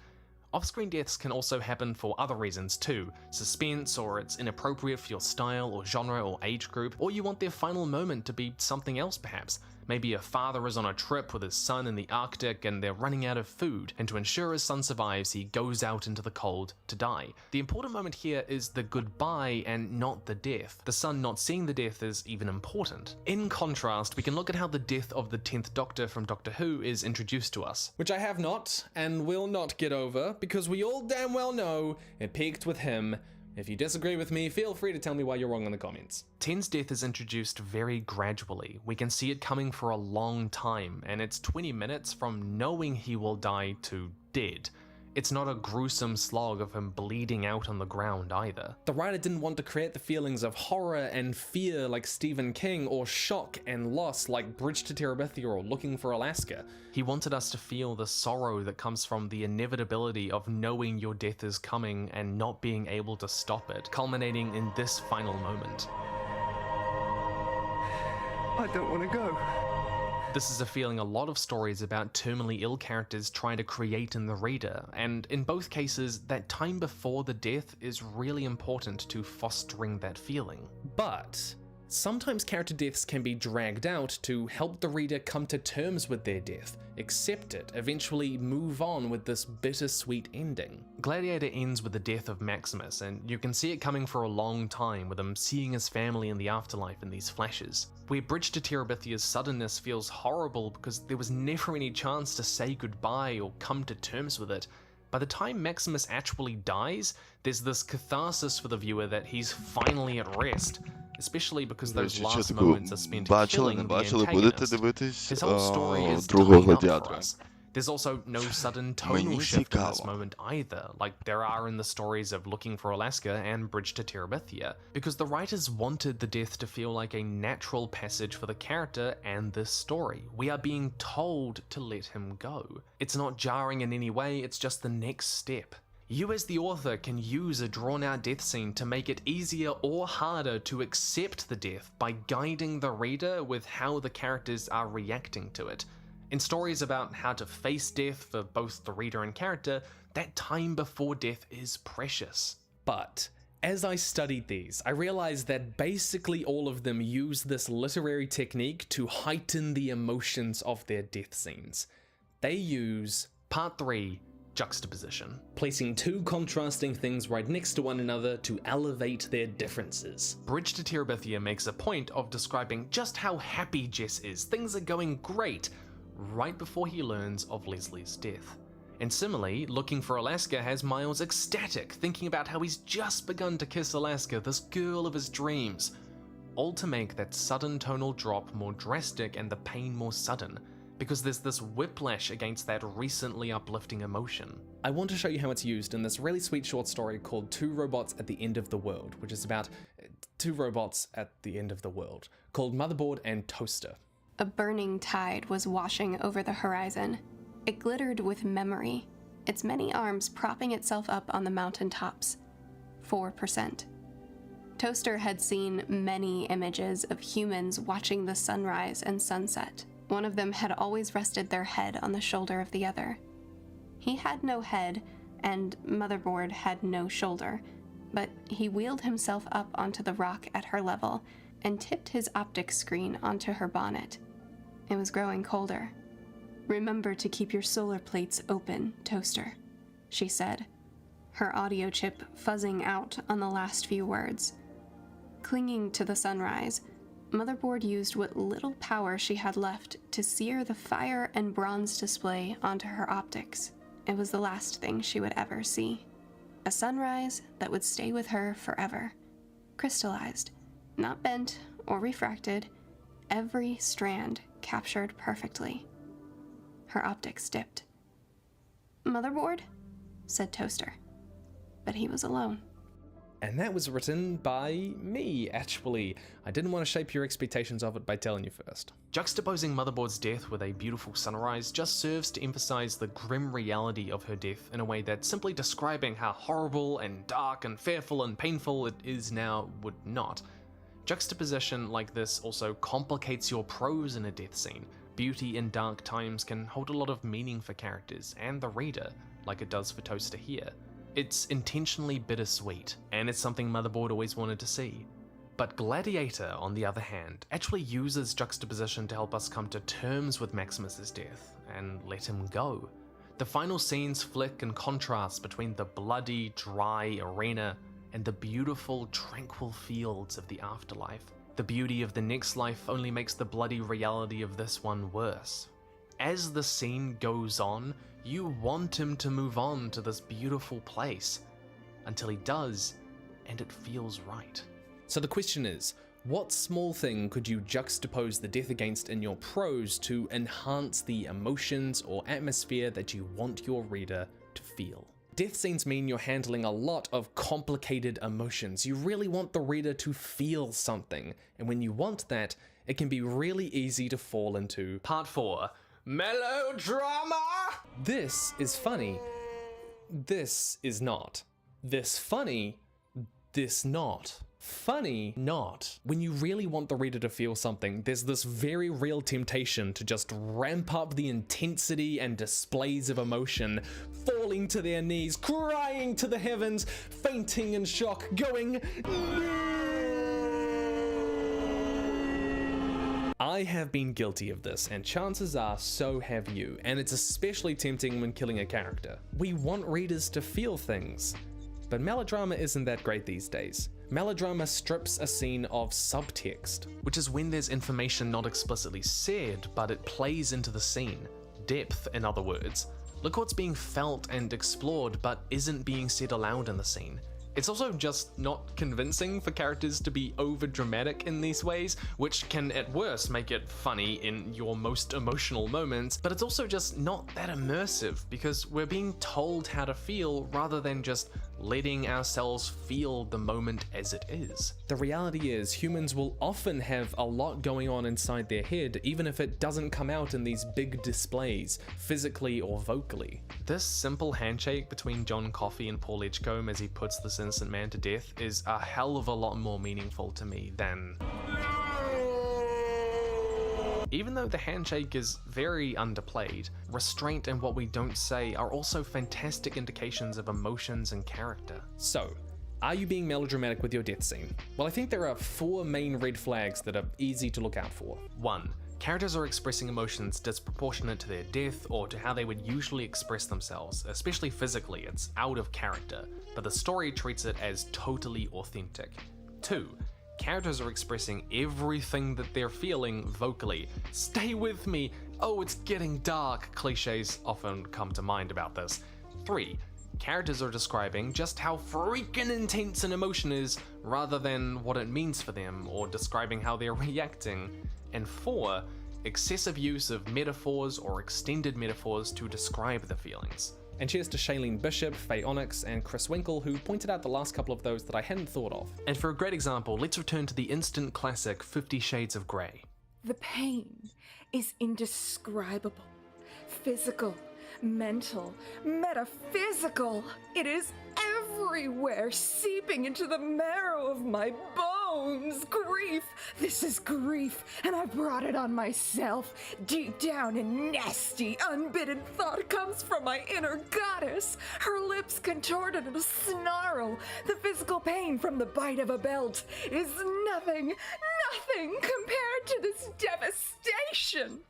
Off-screen deaths can also happen for other reasons too, suspense, or it's inappropriate for your style or genre or age group, or you want their final moment to be something else perhaps. Maybe a father is on a trip with his son in the Arctic and they're running out of food, and to ensure his son survives, he goes out into the cold to die. The important moment here is the goodbye and not the death. The son not seeing the death is even important. In contrast, we can look at how the death of the 10th Doctor from Doctor Who is introduced to us, which I have not and will not get over, because we all damn well know it peaked with him. If you disagree with me, feel free to tell me why you're wrong in the comments. 10's death is introduced very gradually. We can see it coming for a long time, and it's 20 minutes from knowing he will die to dead. It's not a gruesome slog of him bleeding out on the ground either. The writer didn't want to create the feelings of horror and fear like Stephen King, or shock and loss like Bridge to Terabithia or Looking for Alaska. He wanted us to feel the sorrow that comes from the inevitability of knowing your death is coming and not being able to stop it, culminating in this final moment. I don't want to go. This is a feeling a lot of stories about terminally ill characters try to create in the reader, and in both cases, that time before the death is really important to fostering that feeling. But sometimes character deaths can be dragged out to help the reader come to terms with their death, accept it, eventually move on with this bittersweet ending. Gladiator ends with the death of Maximus, and you can see it coming for a long time with him seeing his family in the afterlife in these flashes. Where Bridge to Terabithia's suddenness feels horrible because there was never any chance to say goodbye or come to terms with it, by the time Maximus actually dies, there's this catharsis for the viewer that he's finally at rest, especially because those last moments are spent killing the antagonist. His whole story is tying up for us. There's also no sudden tonal shift in this moment either, like there are in the stories of Looking for Alaska and Bridge to Terabithia, because the writers wanted the death to feel like a natural passage for the character and this story. We are being told to let him go. It's not jarring in any way, it's just the next step. You as the author can use a drawn-out death scene to make it easier or harder to accept the death by guiding the reader with how the characters are reacting to it. In stories about how to face death for both the reader and character, that time before death is precious. But as I studied these, I realized that basically all of them use this literary technique to heighten the emotions of their death scenes. They use Part 3, juxtaposition, placing two contrasting things right next to one another to elevate their differences. Bridge to Terabithia makes a point of describing just how happy Jess is, things are going great, right before he learns of Leslie's death. And similarly, Looking for Alaska has Miles ecstatic, thinking about how he's just begun to kiss Alaska, this girl of his dreams, all to make that sudden tonal drop more drastic and the pain more sudden, because there's this whiplash against that recently uplifting emotion. I want to show you how it's used in this really sweet short story called Two Robots at the End of the World, which is about two robots at the end of the world, called Motherboard and Toaster. A burning tide was washing over the horizon. It glittered with memory, its many arms propping itself up on the mountaintops. 4%. Toaster had seen many images of humans watching the sunrise and sunset. One of them had always rested their head on the shoulder of the other. He had no head, and Motherboard had no shoulder, but he wheeled himself up onto the rock at her level and tipped his optic screen onto her bonnet. It was growing colder. "Remember to keep your solar plates open, Toaster," she said, her audio chip fuzzing out on the last few words. Clinging to the sunrise, Motherboard used what little power she had left to sear the fire and bronze display onto her optics. It was the last thing she would ever see. A sunrise that would stay with her forever. Crystallized, not bent or refracted, every strand captured perfectly. Her optics dipped. "Motherboard?" said Toaster. But he was alone. And that was written by me, actually. I didn't want to shape your expectations of it by telling you first. Juxtaposing Motherboard's death with a beautiful sunrise just serves to emphasize the grim reality of her death in a way that simply describing how horrible and dark and fearful and painful it is now would not. Juxtaposition like this also complicates your prose in a death scene. Beauty in dark times can hold a lot of meaning for characters and the reader, like it does for Toaster here. It's intentionally bittersweet, and it's something Motherboard always wanted to see. But Gladiator, on the other hand, actually uses juxtaposition to help us come to terms with Maximus's death, and let him go. The final scenes flick and contrast between the bloody, dry arena and the beautiful, tranquil fields of the afterlife. The beauty of the next life only makes the bloody reality of this one worse. As the scene goes on, you want him to move on to this beautiful place, until he does, and it feels right. So the question is, what small thing could you juxtapose the death against in your prose to enhance the emotions or atmosphere that you want your reader to feel? Death scenes mean you're handling a lot of complicated emotions. You really want the reader to feel something, and when you want that, it can be really easy to fall into Part 4. Melodrama! This is funny. This is not. This funny. This not. Funny not. When you really want the reader to feel something, there's this very real temptation to just ramp up the intensity and displays of emotion, falling to their knees, crying to the heavens, fainting in shock, going, I have been guilty of this, and chances are so have you, and it's especially tempting when killing a character. We want readers to feel things, but melodrama isn't that great these days. Melodrama strips a scene of subtext, which is when there's information not explicitly said, but it plays into the scene. Depth, in other words. Look what's being felt and explored, but isn't being said aloud in the scene. It's also just not convincing for characters to be over-dramatic in these ways, which can at worst make it funny in your most emotional moments, but it's also just not that immersive because we're being told how to feel rather than just letting ourselves feel the moment as it is. The reality is, humans will often have a lot going on inside their head, even if it doesn't come out in these big displays, physically or vocally. This simple handshake between John Coffey and Paul Edgecombe as he puts this innocent man to death is a hell of a lot more meaningful to me than... Even though the handshake is very underplayed, restraint and what we don't say are also fantastic indications of emotions and character. So, are you being melodramatic with your death scene? Well, I think there are 4 main red flags that are easy to look out for. 1. Characters are expressing emotions disproportionate to their death or to how they would usually express themselves, especially physically. It's out of character, but the story treats it as totally authentic. 2. Characters are expressing everything that they're feeling vocally. Stay with me! Oh, it's getting dark! Cliches often come to mind about this. 3. Characters are describing just how freaking intense an emotion is, rather than what it means for them, or describing how they're reacting. And 4. Excessive use of metaphors or extended metaphors to describe the feelings. And cheers to Shailene Bishop, Faye Onyx, and Chris Winkle, who pointed out the last couple of those that I hadn't thought of. And for a great example, let's return to the instant classic 50 Shades of Grey. The pain is indescribable, physical, mental, metaphysical. It is everywhere, seeping into the marrow of my bones. Grief. This is grief, and I brought it on myself. Deep down, a nasty, unbidden thought comes from my inner goddess. Her lips contorted in a snarl. The physical pain from the bite of a belt is nothing compared to this devastation.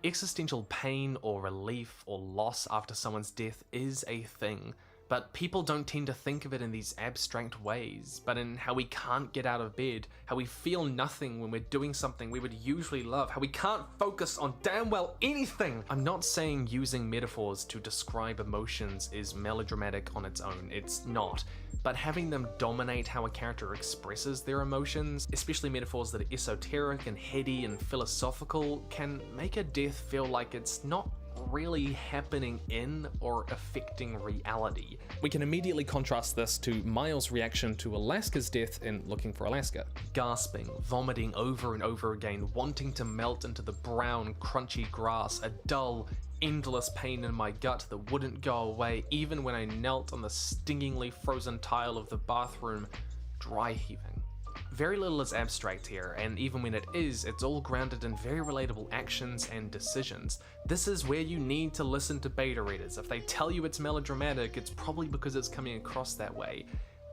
Existential pain or relief or loss after someone's death is a thing, but people don't tend to think of it in these abstract ways, but in how we can't get out of bed, how we feel nothing when we're doing something we would usually love, how we can't focus on damn well anything. I'm not saying using metaphors to describe emotions is melodramatic on its own, it's not. But having them dominate how a character expresses their emotions, especially metaphors that are esoteric and heady and philosophical, can make a death feel like it's not really happening in or affecting reality. We can immediately contrast this to Miles' reaction to Alaska's death in Looking for Alaska. Gasping, vomiting over and over again, wanting to melt into the brown, crunchy grass, a dull, endless pain in my gut that wouldn't go away even when I knelt on the stingingly frozen tile of the bathroom, dry heaving. Very little is abstract here, and even when it is, it's all grounded in very relatable actions and decisions. This is where you need to listen to beta readers. If they tell you it's melodramatic, it's probably because it's coming across that way.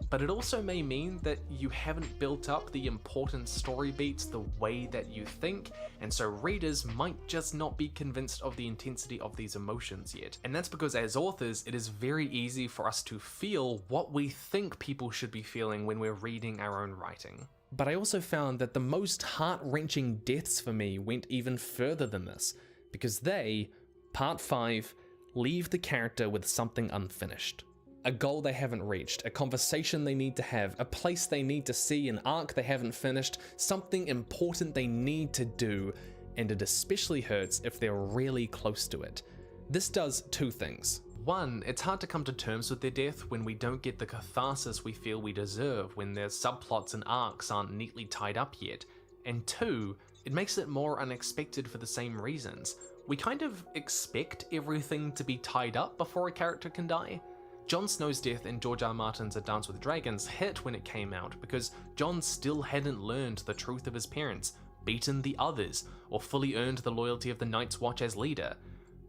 But it also may mean that you haven't built up the important story beats the way that you think, and so readers might just not be convinced of the intensity of these emotions yet. And that's because as authors, it is very easy for us to feel what we think people should be feeling when we're reading our own writing. But I also found that the most heart-wrenching deaths for me went even further than this, because they, part 5, leave the character with something unfinished. A goal they haven't reached, a conversation they need to have, a place they need to see, an arc they haven't finished, something important they need to do, and it especially hurts if they're really close to it. This does two things. One, it's hard to come to terms with their death when we don't get the catharsis we feel we deserve, when their subplots and arcs aren't neatly tied up yet. And two, it makes it more unexpected for the same reasons. We kind of expect everything to be tied up before a character can die. Jon Snow's death in George R. Martin's A Dance with Dragons hit when it came out because Jon still hadn't learned the truth of his parents, beaten the others, or fully earned the loyalty of the Night's Watch as leader.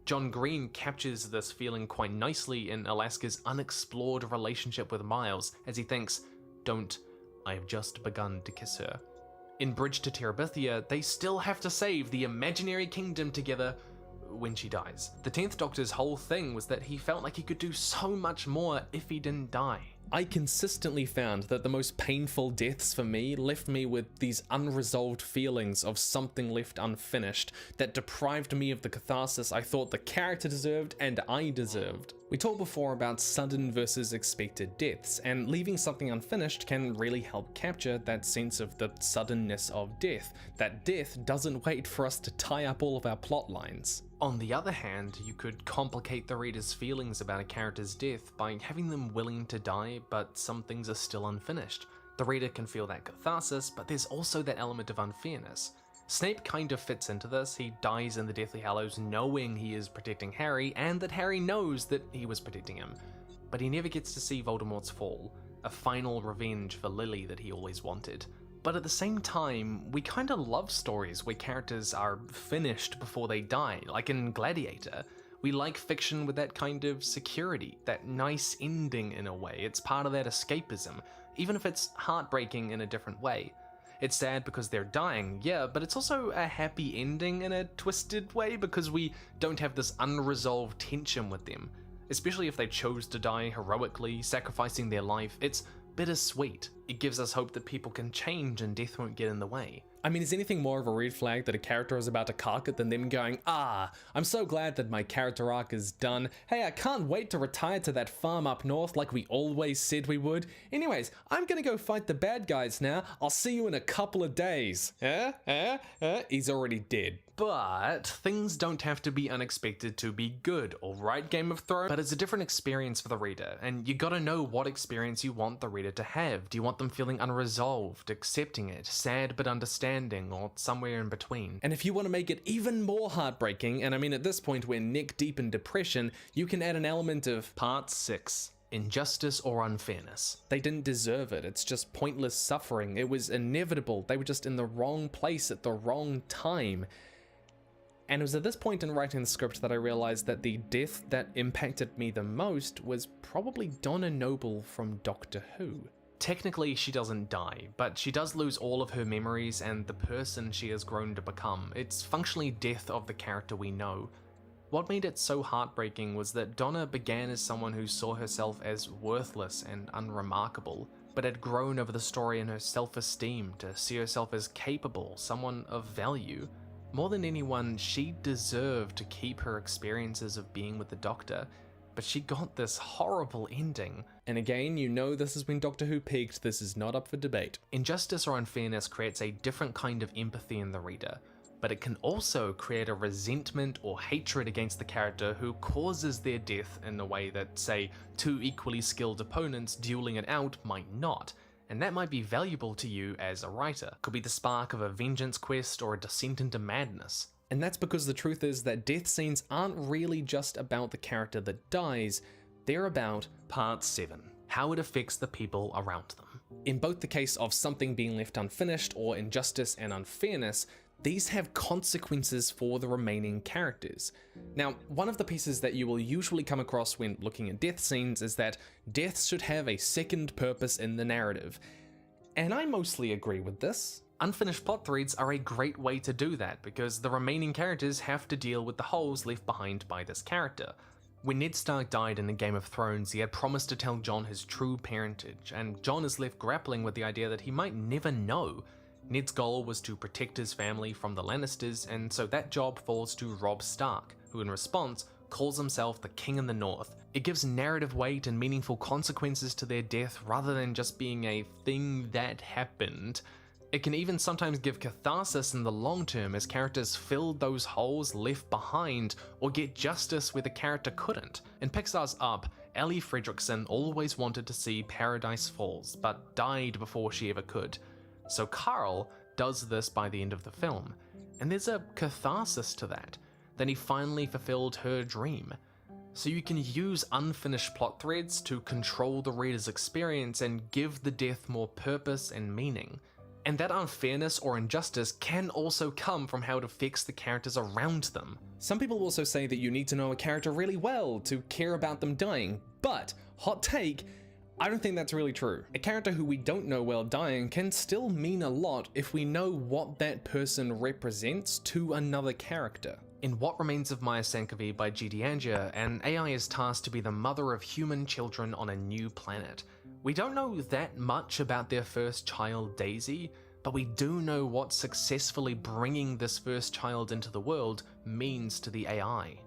John Green captures this feeling quite nicely in Alaska's unexplored relationship with Miles as he thinks, "Don't, I have just begun to kiss her." In Bridge to Terabithia, they still have to save the imaginary kingdom together when she dies. The 10th Doctor's whole thing was that he felt like he could do so much more if he didn't die. I consistently found that the most painful deaths for me left me with these unresolved feelings of something left unfinished that deprived me of the catharsis I thought the character deserved and I deserved. We talked before about sudden versus expected deaths, and leaving something unfinished can really help capture that sense of the suddenness of death. That death doesn't wait for us to tie up all of our plot lines. On the other hand, you could complicate the reader's feelings about a character's death by having them willing to die, but some things are still unfinished. The reader can feel that catharsis, but there's also that element of unfairness. Snape kind of fits into this. He dies in the Deathly Hallows knowing he is protecting Harry, and that Harry knows that he was protecting him. But he never gets to see Voldemort's fall, a final revenge for Lily that he always wanted. But at the same time, we kinda love stories where characters are finished before they die, like in Gladiator. We like fiction with that kind of security, that nice ending in a way. It's part of that escapism, even if it's heartbreaking in a different way. It's sad because they're dying, yeah, but it's also a happy ending in a twisted way because we don't have this unresolved tension with them. Especially if they chose to die heroically, sacrificing their life, it's bittersweet. It gives us hope that people can change and death won't get in the way. I mean, is anything more of a red flag that a character is about to cock it than them going, I'm so glad that my character arc is done. Hey, I can't wait to retire to that farm up north like we always said we would. Anyways, I'm gonna go fight the bad guys now. I'll see you in a couple of days. He's already dead. But things don't have to be unexpected to be good, alright, Game of Thrones? But it's a different experience for the reader, and you gotta know what experience you want the reader to have. Do you want them feeling unresolved, accepting it, sad but understanding, or somewhere in between? And if you want to make it even more heartbreaking, and I mean at this point we're neck deep in depression, you can add an element of Part 6. Injustice or unfairness. They didn't deserve it, it's just pointless suffering. It was inevitable, they were just in the wrong place at the wrong time. And it was at this point in writing the script that I realized that the death that impacted me the most was probably Donna Noble from Doctor Who. Technically, she doesn't die, but she does lose all of her memories and the person she has grown to become. It's functionally death of the character we know. What made it so heartbreaking was that Donna began as someone who saw herself as worthless and unremarkable, but had grown over the story in her self-esteem to see herself as capable, someone of value. More than anyone, she deserved to keep her experiences of being with the Doctor, but she got this horrible ending. And again, you know this is when Doctor Who peaked, this is not up for debate. Injustice or unfairness creates a different kind of empathy in the reader. but it can also create a resentment or hatred against the character who causes their death in a way that, say, two equally skilled opponents dueling it out might not. And that might be valuable to you as a writer. Could be the spark of a vengeance quest or a descent into madness. And that's because the truth is that death scenes aren't really just about the character that dies, they're about Part 7, how it affects the people around them. In both the case of something being left unfinished or injustice and unfairness, these have consequences for the remaining characters. Now, one of the pieces that you will usually come across when looking at death scenes is that deaths should have a second purpose in the narrative. And I mostly agree with this. Unfinished plot threads are a great way to do that because the remaining characters have to deal with the holes left behind by this character. When Ned Stark died in the Game of Thrones, he had promised to tell Jon his true parentage, and Jon is left grappling with the idea that he might never know. Ned's goal was to protect his family from the Lannisters, and so that job falls to Robb Stark, who in response calls himself the King in the North. It gives narrative weight and meaningful consequences to their death rather than just being a thing that happened. It can even sometimes give catharsis in the long term as characters fill those holes left behind or get justice where the character couldn't. In Pixar's Up, Ellie Fredrickson always wanted to see Paradise Falls, but died before she ever could. So Carl does this by the end of the film, and there's a catharsis to that. Then he finally fulfilled her dream. So you can use unfinished plot threads to control the reader's experience and give the death more purpose and meaning. And that unfairness or injustice can also come from how it affects the characters around them. Some people also say that you need to know a character really well to care about them dying, but, hot take, I don't think that's really true. A character who we don't know well dying can still mean a lot if we know what that person represents to another character. In What Remains of Maya Sankavi by G.D. Angier, an AI is tasked to be the mother of human children on a new planet. We don't know that much about their first child, Daisy, but we do know what successfully bringing this first child into the world means to the AI.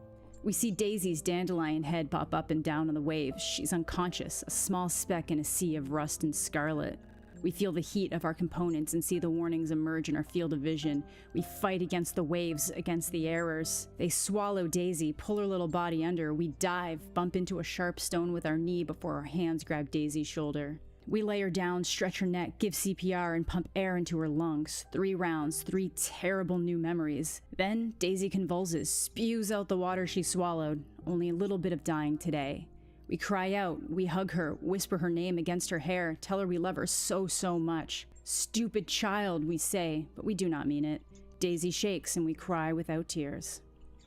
We see Daisy's dandelion head pop up and down on the waves. She's unconscious, a small speck in a sea of rust and scarlet. We feel the heat of our components and see the warnings emerge in our field of vision. We fight against the waves, against the errors. They swallow Daisy, pull her little body under. We dive, bump into a sharp stone with our knee before our hands grab Daisy's shoulder. We lay her down, stretch her neck, give CPR, and pump air into her lungs. 3 rounds, 3 terrible new memories. Then Daisy convulses, spews out the water she swallowed. Only a little bit of dying today. We cry out, we hug her, whisper her name against her hair, tell her we love her so, so much. Stupid child, we say, but we do not mean it. Daisy shakes and we cry without tears.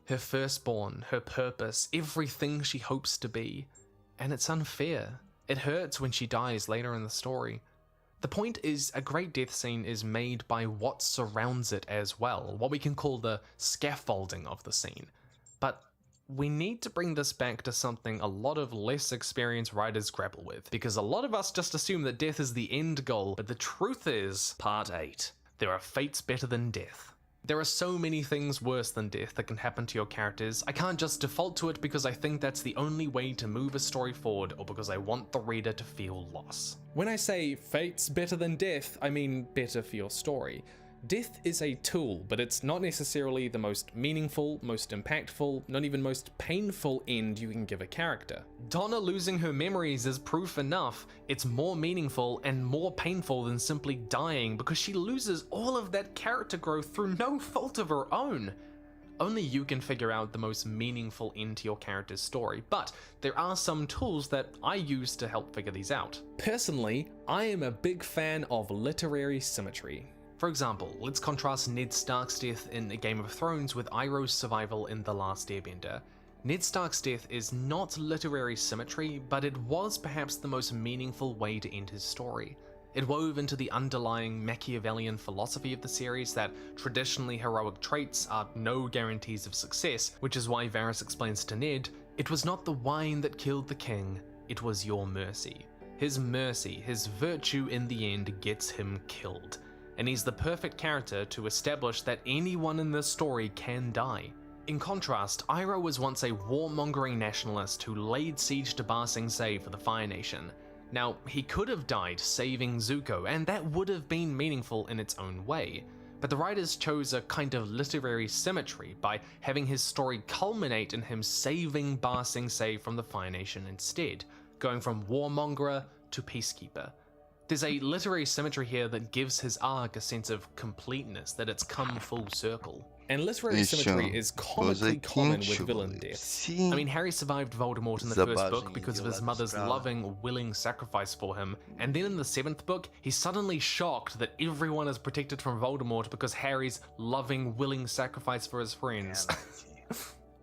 Her firstborn, her purpose, everything she hopes to be. And it's unfair. It hurts when she dies later in the story. The point is, a great death scene is made by what surrounds it as well, what we can call the scaffolding of the scene. But we need to bring this back to something a lot of less experienced writers grapple with, because a lot of us just assume that death is the end goal, but the truth is, Part 8, there are fates better than death. There are so many things worse than death that can happen to your characters. I can't just default to it because I think that's the only way to move a story forward or because I want the reader to feel loss. When I say fate's better than death, I mean better for your story. Death is a tool, but it's not necessarily the most meaningful, most impactful, not even most painful end you can give a character. Donna losing her memories is proof enough. It's more meaningful and more painful than simply dying because she loses all of that character growth through no fault of her own. Only you can figure out the most meaningful end to your character's story, but there are some tools that I use to help figure these out. Personally, I am a big fan of literary symmetry. For example, let's contrast Ned Stark's death in A Game of Thrones with Iroh's survival in The Last Airbender. Ned Stark's death is not literary symmetry, but it was perhaps the most meaningful way to end his story. It wove into the underlying Machiavellian philosophy of the series that traditionally heroic traits are no guarantees of success, which is why Varys explains to Ned, "It was not the wine that killed the king, it was your mercy." His mercy, his virtue in the end gets him killed. And he's the perfect character to establish that anyone in this story can die. In contrast, Iroh was once a warmongering nationalist who laid siege to Ba Sing Se for the Fire Nation. Now, he could have died saving Zuko, and that would have been meaningful in its own way, But the writers chose a kind of literary symmetry by having his story culminate in him saving Ba Sing Se from the Fire Nation instead, going from warmongerer to peacekeeper. There's a literary symmetry here that gives his arc a sense of completeness, that it's come full circle. And literary symmetry is comically common with villain deaths. I mean, Harry survived Voldemort in the first book because of his mother's loving, willing sacrifice for him, and then in the 7th book, he's suddenly shocked that everyone is protected from Voldemort because Harry's loving, willing sacrifice for his friends.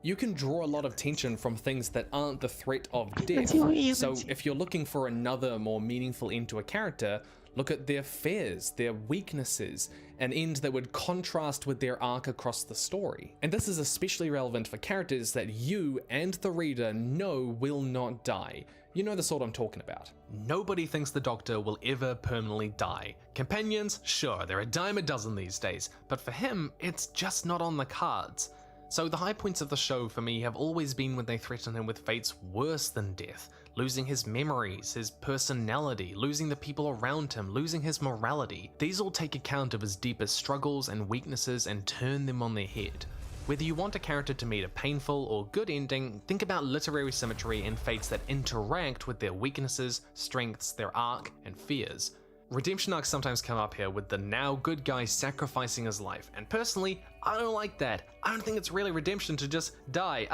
You can draw a lot of tension from things that aren't the threat of death, so if you're looking for another, more meaningful end to a character, look at their fears, their weaknesses, an end that would contrast with their arc across the story. And this is especially relevant for characters that you and the reader know will not die. You know the sort I'm talking about. Nobody thinks the Doctor will ever permanently die. Companions, sure, they're a dime a dozen these days, but for him, it's just not on the cards. So the high points of the show for me have always been when they threaten him with fates worse than death, losing his memories, his personality, losing the people around him, losing his morality. These all take account of his deepest struggles and weaknesses and turn them on their head. Whether you want a character to meet a painful or good ending, think about literary symmetry and fates that interact with their weaknesses, strengths, their arc, and fears. Redemption arcs sometimes come up here with the now good guy sacrificing his life, and personally, I don't like that. I don't think it's really redemption to just die.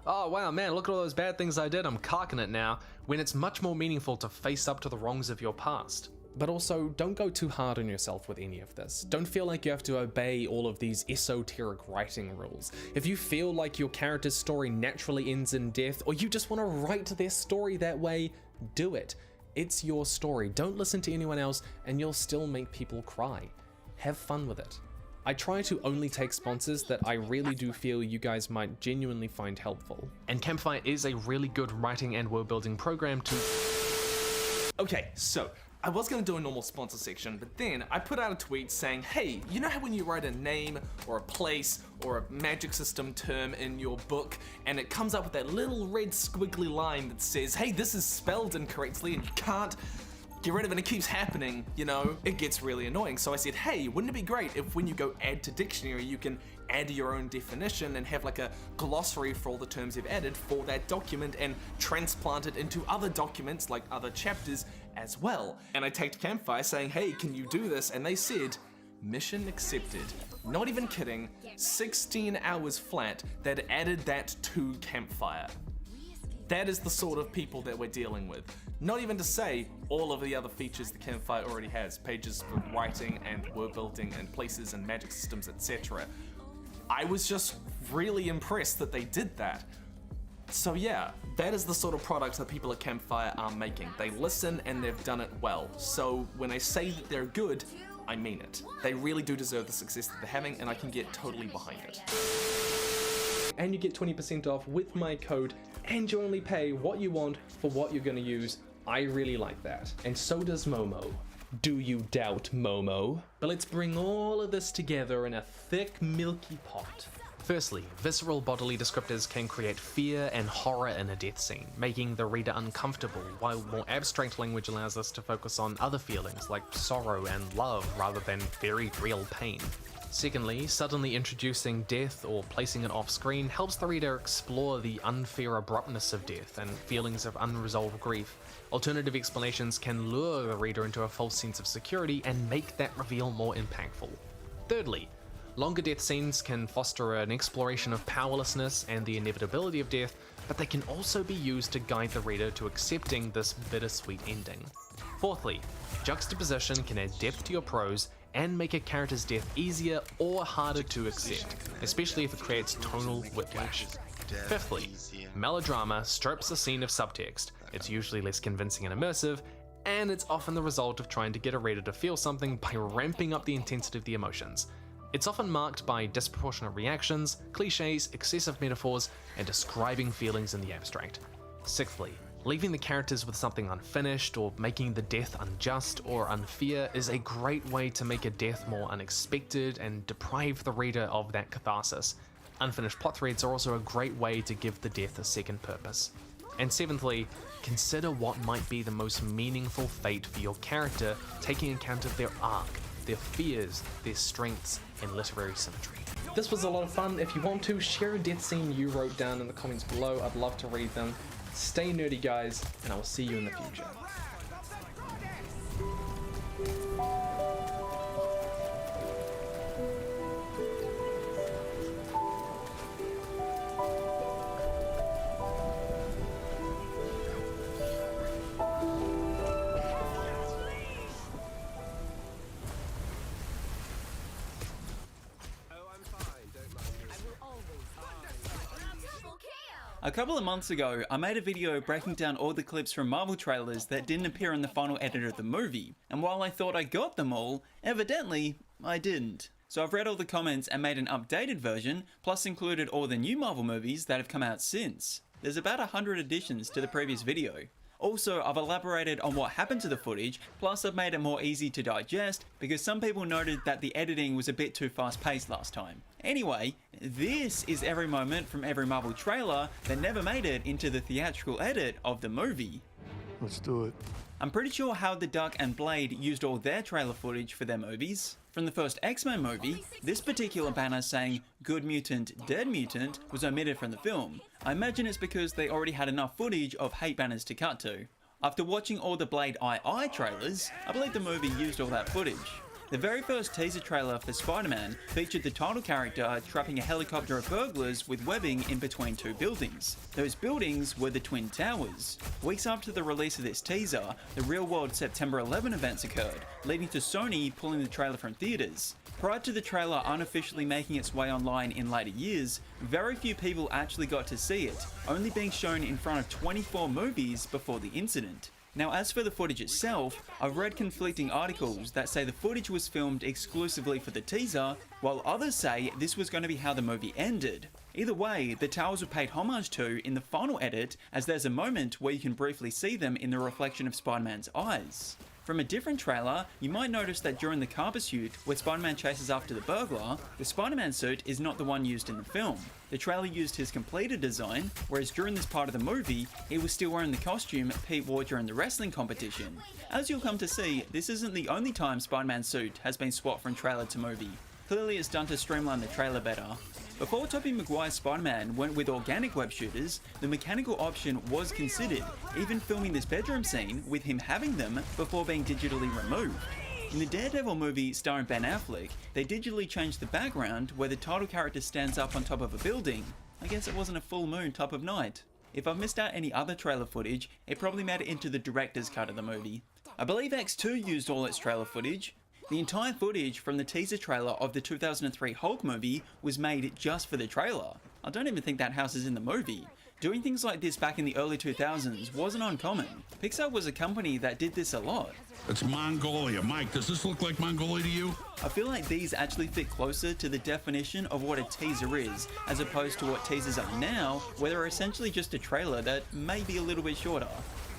Oh wow man, look at all those bad things I did, I'm cocking it now, when it's much more meaningful to face up to the wrongs of your past. But also, don't go too hard on yourself with any of this. Don't feel like you have to obey all of these esoteric writing rules. If you feel like your character's story naturally ends in death, or you just want to write their story that way, do it. It's your story. Don't listen to anyone else and you'll still make people cry. Have fun with it. I try to only take sponsors that I really do feel you guys might genuinely find helpful. And Campfire is a really good writing and world building program to... Okay, so I was going to do a normal sponsor section, but then I put out a tweet saying, hey, you know how when you write a name or a place or a magic system term in your book and it comes up with that little red squiggly line that says, hey, this is spelled incorrectly and you can't get rid of it and it keeps happening, you know, it gets really annoying. So I said, hey, wouldn't it be great if when you go add to dictionary, you can add your own definition and have like a glossary for all the terms you've added for that document and transplant it into other documents like other chapters as well. And I tagged Campfire saying, hey, can you do this? And they said, mission accepted. Not even kidding, 16 hours flat that added that to Campfire. That is the sort of people that we're dealing with. Not even to say all of the other features the Campfire already has, pages for writing and world building and places and magic systems, etc. I was just really impressed that they did that. So yeah, that is the sort of product that people at Campfire are making. They listen and they've done it well. So when I say that they're good, I mean it. They really do deserve the success that they're having and I can get totally behind it. And you get 20% off with my code and you only pay what you want for what you're gonna use. I really like that. And so does Momo. Do you doubt Momo? But let's bring all of this together in a thick, milky pot. Firstly, visceral bodily descriptors can create fear and horror in a death scene, making the reader uncomfortable, while more abstract language allows us to focus on other feelings like sorrow and love rather than very real pain. Secondly, suddenly introducing death or placing it off screen helps the reader explore the unfair abruptness of death and feelings of unresolved grief. Alternative explanations can lure the reader into a false sense of security and make that reveal more impactful. Thirdly, longer death scenes can foster an exploration of powerlessness and the inevitability of death, but they can also be used to guide the reader to accepting this bittersweet ending. Fourthly, juxtaposition can add depth to your prose and make a character's death easier or harder to accept, especially if it creates tonal whiplash. Fifthly, melodrama strips a scene of subtext. It's usually less convincing and immersive, and it's often the result of trying to get a reader to feel something by ramping up the intensity of the emotions. It's often marked by disproportionate reactions, cliches, excessive metaphors, and describing feelings in the abstract. Sixthly, leaving the characters with something unfinished or making the death unjust or unfair is a great way to make a death more unexpected and deprive the reader of that catharsis. Unfinished plot threads are also a great way to give the death a second purpose. And seventhly, consider what might be the most meaningful fate for your character, taking account of their arc. their fears, their strengths, and literary symmetry. This was a lot of fun. If you want to, share a death scene you wrote down in the comments below. I'd love to read them. Stay nerdy, guys, and I will see you in the future. A couple of months ago, I made a video breaking down all the clips from Marvel trailers that didn't appear in the final edit of the movie, and while I thought I got them all, evidently, I didn't. So I've read all the comments and made an updated version, plus included all the new Marvel movies that have come out since. There's about 100 additions to the previous video. Also, I've elaborated on what happened to the footage, plus I've made it more easy to digest, because some people noted that the editing was a bit too fast-paced last time. Anyway, this is every moment from every Marvel trailer that never made it into the theatrical edit of the movie. Let's do it. I'm pretty sure Howard the Duck and Blade used all their trailer footage for their movies. From the first X-Men movie, this particular banner saying "Good Mutant, Dead Mutant" was omitted from the film. I imagine it's because they already had enough footage of hate banners to cut to. After watching all the Blade II trailers, I believe the movie used all that footage. The very first teaser trailer for Spider-Man featured the title character trapping a helicopter of burglars with webbing in between two buildings. Those buildings were the Twin Towers. Weeks after the release of this teaser, the real-world September 11 events occurred, leading to Sony pulling the trailer from theaters. Prior to the trailer unofficially making its way online in later years, very few people actually got to see it, only being shown in front of 24 movies before the incident. Now, as for the footage itself, I've read conflicting articles that say the footage was filmed exclusively for the teaser, while others say this was going to be how the movie ended. Either way, the towers were paid homage to in the final edit, as there's a moment where you can briefly see them in the reflection of Spider-Man's eyes. From a different trailer, you might notice that during the car pursuit, where Spider-Man chases after the burglar, the Spider-Man suit is not the one used in the film. The trailer used his completed design, whereas during this part of the movie, he was still wearing the costume Pete wore during the wrestling competition. As you'll come to see, this isn't the only time Spider-Man's suit has been swapped from trailer to movie. Clearly it's done to streamline the trailer better. Before Tobey Maguire's Spider-Man went with organic web shooters, the mechanical option was considered, even filming this bedroom scene with him having them before being digitally removed. In the Daredevil movie starring Ben Affleck, they digitally changed the background where the title character stands up on top of a building. I guess it wasn't a full moon top of night. If I've missed out any other trailer footage, it probably made it into the director's cut of the movie. I believe X2 used all its trailer footage. The entire footage from the teaser trailer of the 2003 Hulk movie was made just for the trailer. I don't even think that house is in the movie. Doing things like this back in the early 2000s wasn't uncommon. Pixar was a company that did this a lot. It's Mongolia. Mike, does this look like Mongolia to you? I feel like these actually fit closer to the definition of what a teaser is, as opposed to what teasers are now, where they're essentially just a trailer that may be a little bit shorter.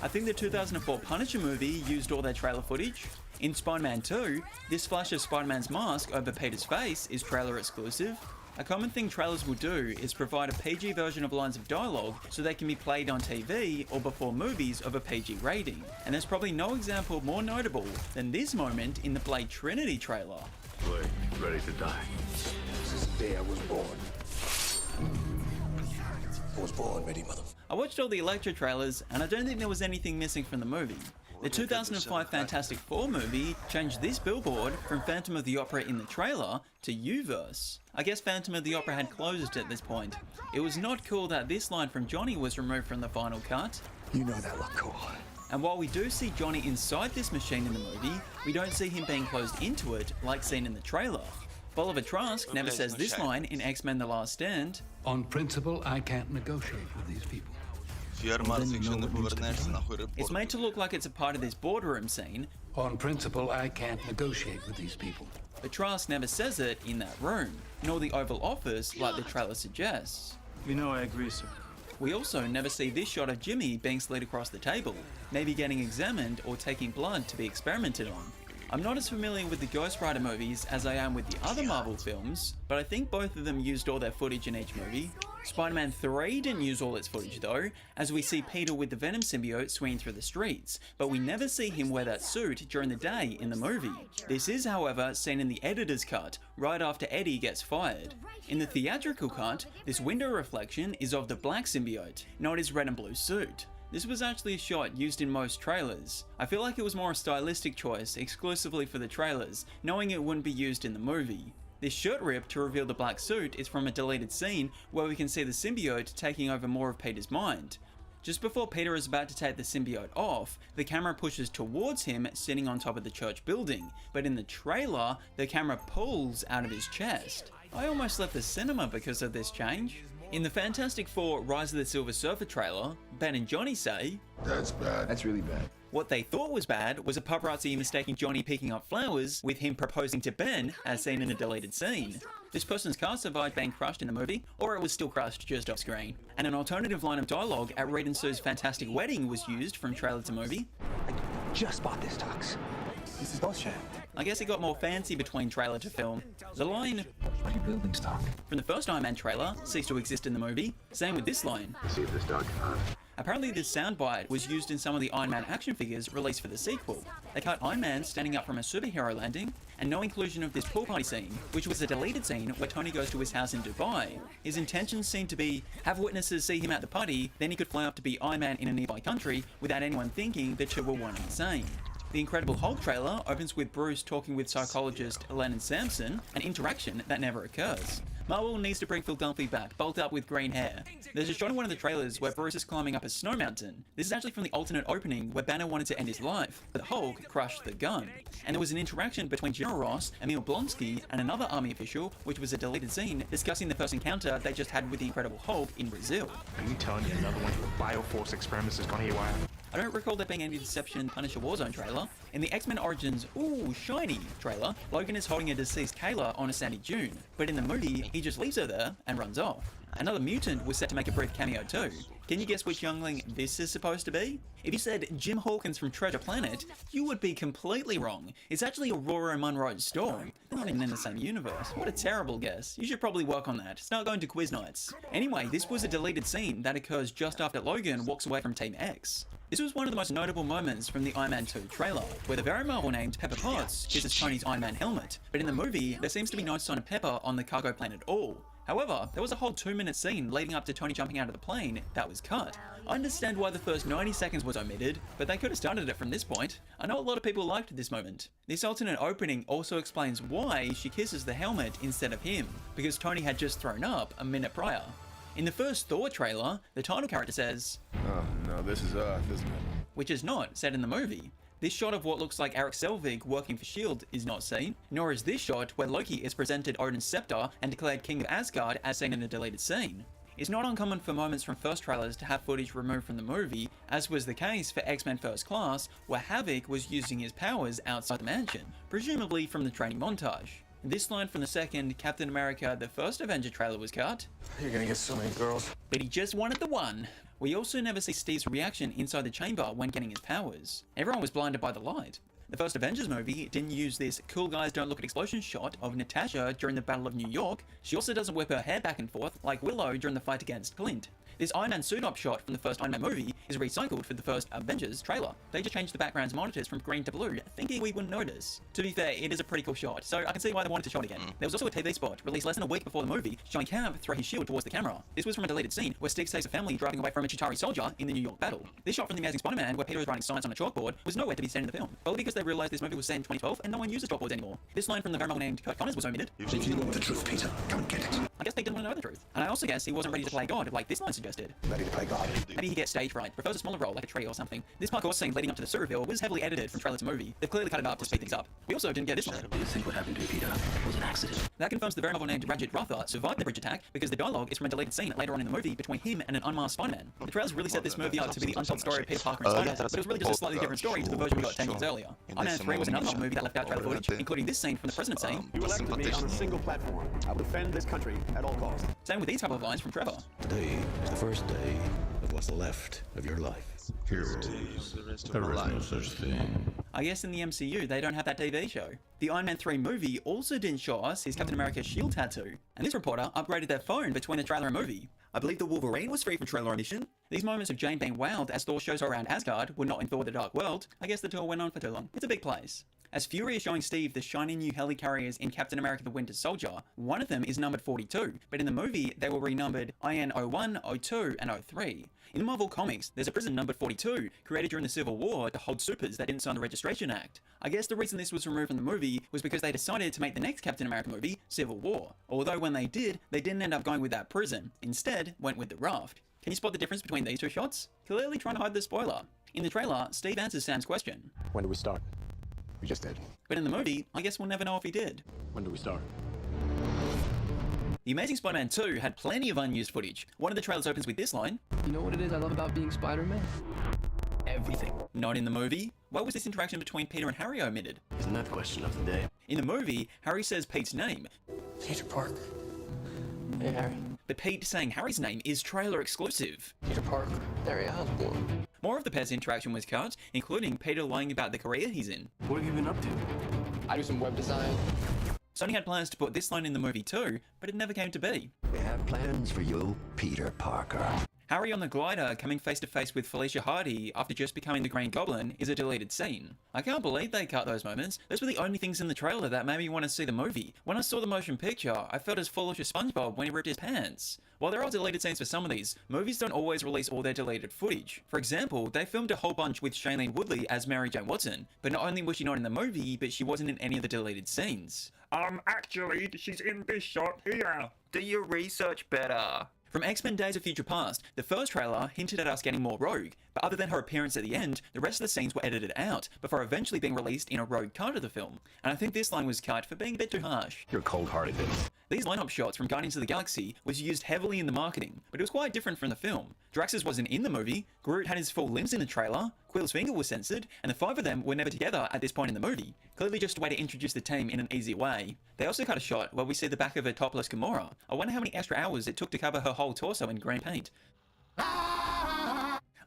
I think the 2004 Punisher movie used all their trailer footage. In Spider-Man 2, this flash of Spider-Man's mask over Peter's face is trailer exclusive. A common thing trailers will do is provide a PG version of lines of dialogue so they can be played on TV or before movies of a PG rating. And there's probably no example more notable than this moment in the Blade Trinity trailer. Blade, ready to die. This is the day I was born. I was born ready, mother. I watched all the Electro trailers and I don't think there was anything missing from the movie. The 2005 Fantastic Four movie changed this billboard from Phantom of the Opera in the trailer to U-verse. I guess Phantom of the Opera had closed at this point. It was not cool that this line from Johnny was removed from the final cut. You know that look cool. And while we do see Johnny inside this machine in the movie, we don't see him being closed into it like seen in the trailer. Bolivar Trask never says this line in X-Men The Last Stand. On principle, I can't negotiate with these people. It's made to look like it's a part of this boardroom scene. On principle, I can't negotiate with these people. But Trask never says it in that room, nor the Oval Office like the trailer suggests. You know I agree, sir. We also never see this shot of Jimmy being slid across the table, maybe getting examined or taking blood to be experimented on. I'm not as familiar with the Ghost Rider movies as I am with the other Marvel films, but I think both of them used all their footage in each movie. Spider-Man 3 didn't use all its footage though, as we see Peter with the Venom symbiote swinging through the streets, but we never see him wear that suit during the day in the movie. This is, however, seen in the editor's cut, right after Eddie gets fired. In the theatrical cut, this window reflection is of the black symbiote, not his red and blue suit. This was actually a shot used in most trailers. I feel like it was more a stylistic choice exclusively for the trailers, knowing it wouldn't be used in the movie. This shirt rip to reveal the black suit is from a deleted scene where we can see the symbiote taking over more of Peter's mind. Just before Peter is about to take the symbiote off, the camera pushes towards him sitting on top of the church building, but in the trailer, the camera pulls out of his chest. I almost left the cinema because of this change. In the Fantastic Four Rise of the Silver Surfer trailer, Ben and Johnny say, "That's bad. That's really bad." What they thought was bad was a paparazzi mistaking Johnny picking up flowers with him proposing to Ben, as seen in a deleted scene. This person's car survived being crushed in the movie, or it was still crushed just off screen. And an alternative line of dialogue at Reed and Sue's Fantastic Wedding was used from trailer to movie. I just bought this tux. This is bullshit. I guess it got more fancy between trailer to film. The line building stock from the first Iron Man trailer ceased to exist in the movie. Same with this line. See if this dog can hunt. Apparently this soundbite was used in some of the Iron Man action figures released for the sequel. They cut Iron Man standing up from a superhero landing, and no inclusion of this pool party scene, which was a deleted scene where Tony goes to his house in Dubai. His intentions seemed to be, have witnesses see him at the party, then he could fly up to be Iron Man in a nearby country without anyone thinking the two were one and the same. The Incredible Hulk trailer opens with Bruce talking with psychologist Lennon Sampson, an interaction that never occurs. Marvel needs to bring Phil Dunphy back, bulked up with green hair. There's a shot in one of the trailers where Bruce is climbing up a snow mountain. This is actually from the alternate opening where Banner wanted to end his life, but Hulk crushed the gun. And there was an interaction between General Ross, Emil Blonsky, and another army official, which was a deleted scene, discussing the first encounter they just had with the Incredible Hulk in Brazil. Are you telling me another one of your Bioforce experiments has gone haywire? I don't recall there being any Deception Punisher Warzone trailer. In the X-Men Origins Ooh Shiny trailer, Logan is holding a deceased Kayla on a sandy dune, but in the movie, he just leaves her there and runs off. Another mutant was set to make a brief cameo too. Can you guess which youngling this is supposed to be? If you said Jim Hawkins from Treasure Planet, you would be completely wrong. It's actually Aurora Munro's Storm. They're not even in the same universe. What a terrible guess. You should probably work on that. Start going to quiz nights. Anyway, this was a deleted scene that occurs just after Logan walks away from Team X. This was one of the most notable moments from the Iron Man 2 trailer, where the very Marvel named Pepper Potts kisses Tony's Iron Man helmet, but in the movie, there seems to be no sign of Pepper on the cargo plane at all. However, there was a whole 2-minute scene leading up to Tony jumping out of the plane that was cut. I understand why the first 90 seconds was omitted, but they could have started it from this point. I know a lot of people liked this moment. This alternate opening also explains why she kisses the helmet instead of him, because Tony had just thrown up a minute prior. In the first Thor trailer, the title character says, "Oh no, this is Earth, isn't it?" which is not said in the movie. This shot of what looks like Eric Selvig working for S.H.I.E.L.D. is not seen, nor is this shot where Loki is presented Odin's scepter and declared King of Asgard as seen in a deleted scene. It's not uncommon for moments from first trailers to have footage removed from the movie, as was the case for X-Men First Class, where Havoc was using his powers outside the mansion, presumably from the training montage. This line from the second Captain America the First Avenger trailer was cut. You're gonna get so many girls. But he just wanted the one. We also never see Steve's reaction inside the chamber when getting his powers. Everyone was blinded by the light. The first Avengers movie didn't use this cool guys don't look at explosions shot of Natasha during the Battle of New York. She also doesn't whip her hair back and forth like Willow during the fight against Clint. This Iron Man suit-up shot from the first Iron Man movie is recycled for the first Avengers trailer. They just changed the background's monitors from green to blue, thinking we wouldn't notice. To be fair, it is a pretty cool shot, so I can see why they wanted to show it again. There was also a TV spot released less than a week before the movie, showing Cap throw his shield towards the camera. This was from a deleted scene where Steve saves a family driving away from a Chitauri soldier in the New York battle. This shot from The Amazing Spider-Man, where Peter is writing science on a chalkboard, was nowhere to be seen in the film, probably because they realized this movie was set in 2012 and no one uses chalkboards anymore. This line from the very well named Kurt Connors was omitted. If you know the truth, Peter, come and get it. I guess Pete didn't want to know the truth. And I also guess he wasn't ready to play God like this line suggested. Ready to play God. Maybe he gets stage fright, prefers a smaller role like a tree or something. This parkour scene leading up to the sewer reveal was heavily edited from trailer to movie. They've clearly cut it up to speed things up. We also didn't get this one. Do you think what happened to you, Peter was an accident? That confirms the very novel named Rajit Ratha survived the bridge attack because the dialogue is from a deleted scene later on in the movie between him and an unmasked Spider-Man. The trailers really set this movie up to be the untold story of Peter Parker and Spider-Man, but it was really just a slightly different story to the version we got 10 years earlier. Iron Man 3 was another Marvel movie that left out trailer footage, including this scene from the President saying, You elected me on a single platform. I will defend this country at all costs. Same with these couple of lines from Trevor. Today is the first day of what's left of your life. Here there is no such thing. I guess in the MCU they don't have that TV show. The Iron Man 3 movie also didn't show us his Captain America shield tattoo, and this reporter upgraded their phone between the trailer and movie. I believe the Wolverine was free from trailer omission. These moments of Jane being wowed as Thor shows her around Asgard were not in Thor the Dark World. I guess the tour went on for too long. It's a big place. As Fury is showing Steve the shiny new helicarriers in Captain America the Winter Soldier, one of them is numbered 42, but in the movie they were renumbered IN 01, 02, and 03. In the Marvel Comics, there's a prison numbered 42, created during the Civil War to hold supers that didn't sign the Registration Act. I guess the reason this was removed from the movie was because they decided to make the next Captain America movie Civil War. Although when they did, they didn't end up going with that prison. Instead, went with the raft. Can you spot the difference between these two shots? Clearly trying to hide the spoiler. In the trailer, Steve answers Sam's question. When do we start? We just did. But in the movie, I guess we'll never know if he did. When do we start? The Amazing Spider-Man 2 had plenty of unused footage. One of the trailers opens with this line. You know what it is I love about being Spider-Man? Everything. Not in the movie. Why was this interaction between Peter and Harry omitted? Isn't that the question of the day? In the movie, Harry says Pete's name. Peter Parker. Hey, Harry. But Pete saying Harry's name is trailer exclusive. Peter Parker. Harry Osborn. More of the pair's interaction was cut, including Peter lying about the career he's in. What have you been up to? I do some web design. Sony had plans to put this line in the movie too, but it never came to be. We have plans for you, Peter Parker. Harry on the glider coming face to face with Felicia Hardy after just becoming the Green Goblin is a deleted scene. I can't believe they cut those moments. Those were the only things in the trailer that made me want to see the movie. When I saw the motion picture, I felt as foolish as SpongeBob when he ripped his pants. While there are deleted scenes for some of these, movies don't always release all their deleted footage. For example, they filmed a whole bunch with Shailene Woodley as Mary Jane Watson, but not only was she not in the movie, but she wasn't in any of the deleted scenes. Actually, she's in this shot here. Do your research better. From X-Men Days of Future Past, the first trailer hinted at us getting more Rogue, but other than her appearance at the end, the rest of the scenes were edited out, before eventually being released in a Rogue cut of the film. And I think this line was cut for being a bit too harsh. You're cold-hearted, Vince. These lineup shots from Guardians of the Galaxy was used heavily in the marketing, but it was quite different from the film. Draxus wasn't in the movie, Groot had his full limbs in the trailer, Quill's finger was censored, and the five of them were never together at this point in the movie. Clearly just a way to introduce the team in an easy way. They also cut a shot where we see the back of a topless Gamora. I wonder how many extra hours it took to cover her whole torso in green paint.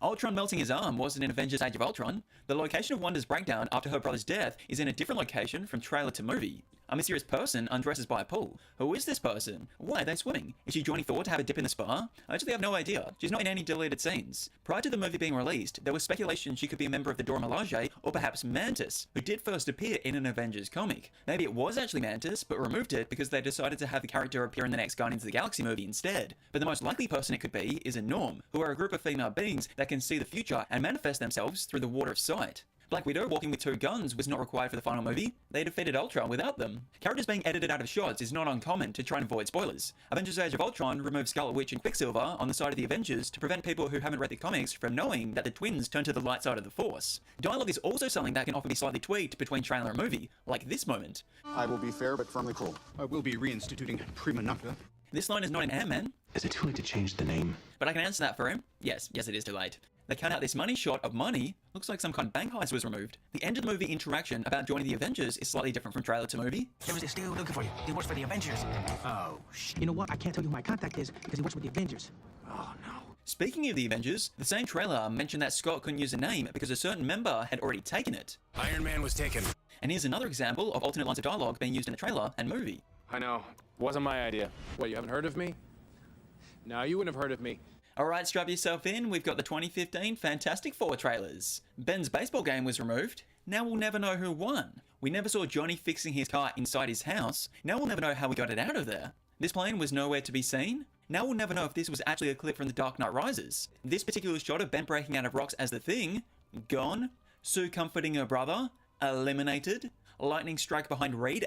Ultron melting his arm wasn't in Avengers Age of Ultron. The location of Wanda's breakdown after her brother's death is in a different location from trailer to movie. A mysterious person undresses by a pool. Who is this person? Why are they swimming? Is she joining Thor to have a dip in the spa? I actually have no idea. She's not in any deleted scenes. Prior to the movie being released, there was speculation she could be a member of the Dora Milaje, or perhaps Mantis, who did first appear in an Avengers comic. Maybe it was actually Mantis, but removed it because they decided to have the character appear in the next Guardians of the Galaxy movie instead. But the most likely person it could be is a Norm, who are a group of female beings that can see the future and manifest themselves through the water of sight. Black Widow walking with two guns was not required for the final movie. They defeated Ultron without them. Characters being edited out of shots is not uncommon to try and avoid spoilers. Avengers Age of Ultron removed Scarlet Witch and Quicksilver on the side of the Avengers to prevent people who haven't read the comics from knowing that the twins turn to the light side of the Force. Dialogue is also something that can often be slightly tweaked between trailer and movie, like this moment. I will be fair but firmly cruel. I will be reinstituting Prima Nocta. This line is not in Ant-Man. Is it too late to change the name? But I can answer that for him. Yes, it is too late. They cut out this money shot of money. Looks like some kind of bank heist was removed. The end of the movie interaction about joining the Avengers is slightly different from trailer to movie. There was this dude looking for you. He works for the Avengers. Oh, shit. You know what? I can't tell you who my contact is because he works with the Avengers. Oh, no. Speaking of the Avengers, the same trailer mentioned that Scott couldn't use a name because a certain member had already taken it. Iron Man was taken. And here's another example of alternate lines of dialogue being used in a trailer and movie. I know. Wasn't my idea. What, you haven't heard of me? No, you wouldn't have heard of me. Alright, strap yourself in, we've got the 2015 Fantastic Four trailers. Ben's baseball game was removed. Now we'll never know who won. We never saw Johnny fixing his car inside his house. Now we'll never know how we got it out of there. This plane was nowhere to be seen. Now we'll never know if this was actually a clip from The Dark Knight Rises. This particular shot of Ben breaking out of rocks as the Thing, gone. Sue comforting her brother, eliminated. Lightning strike behind Reed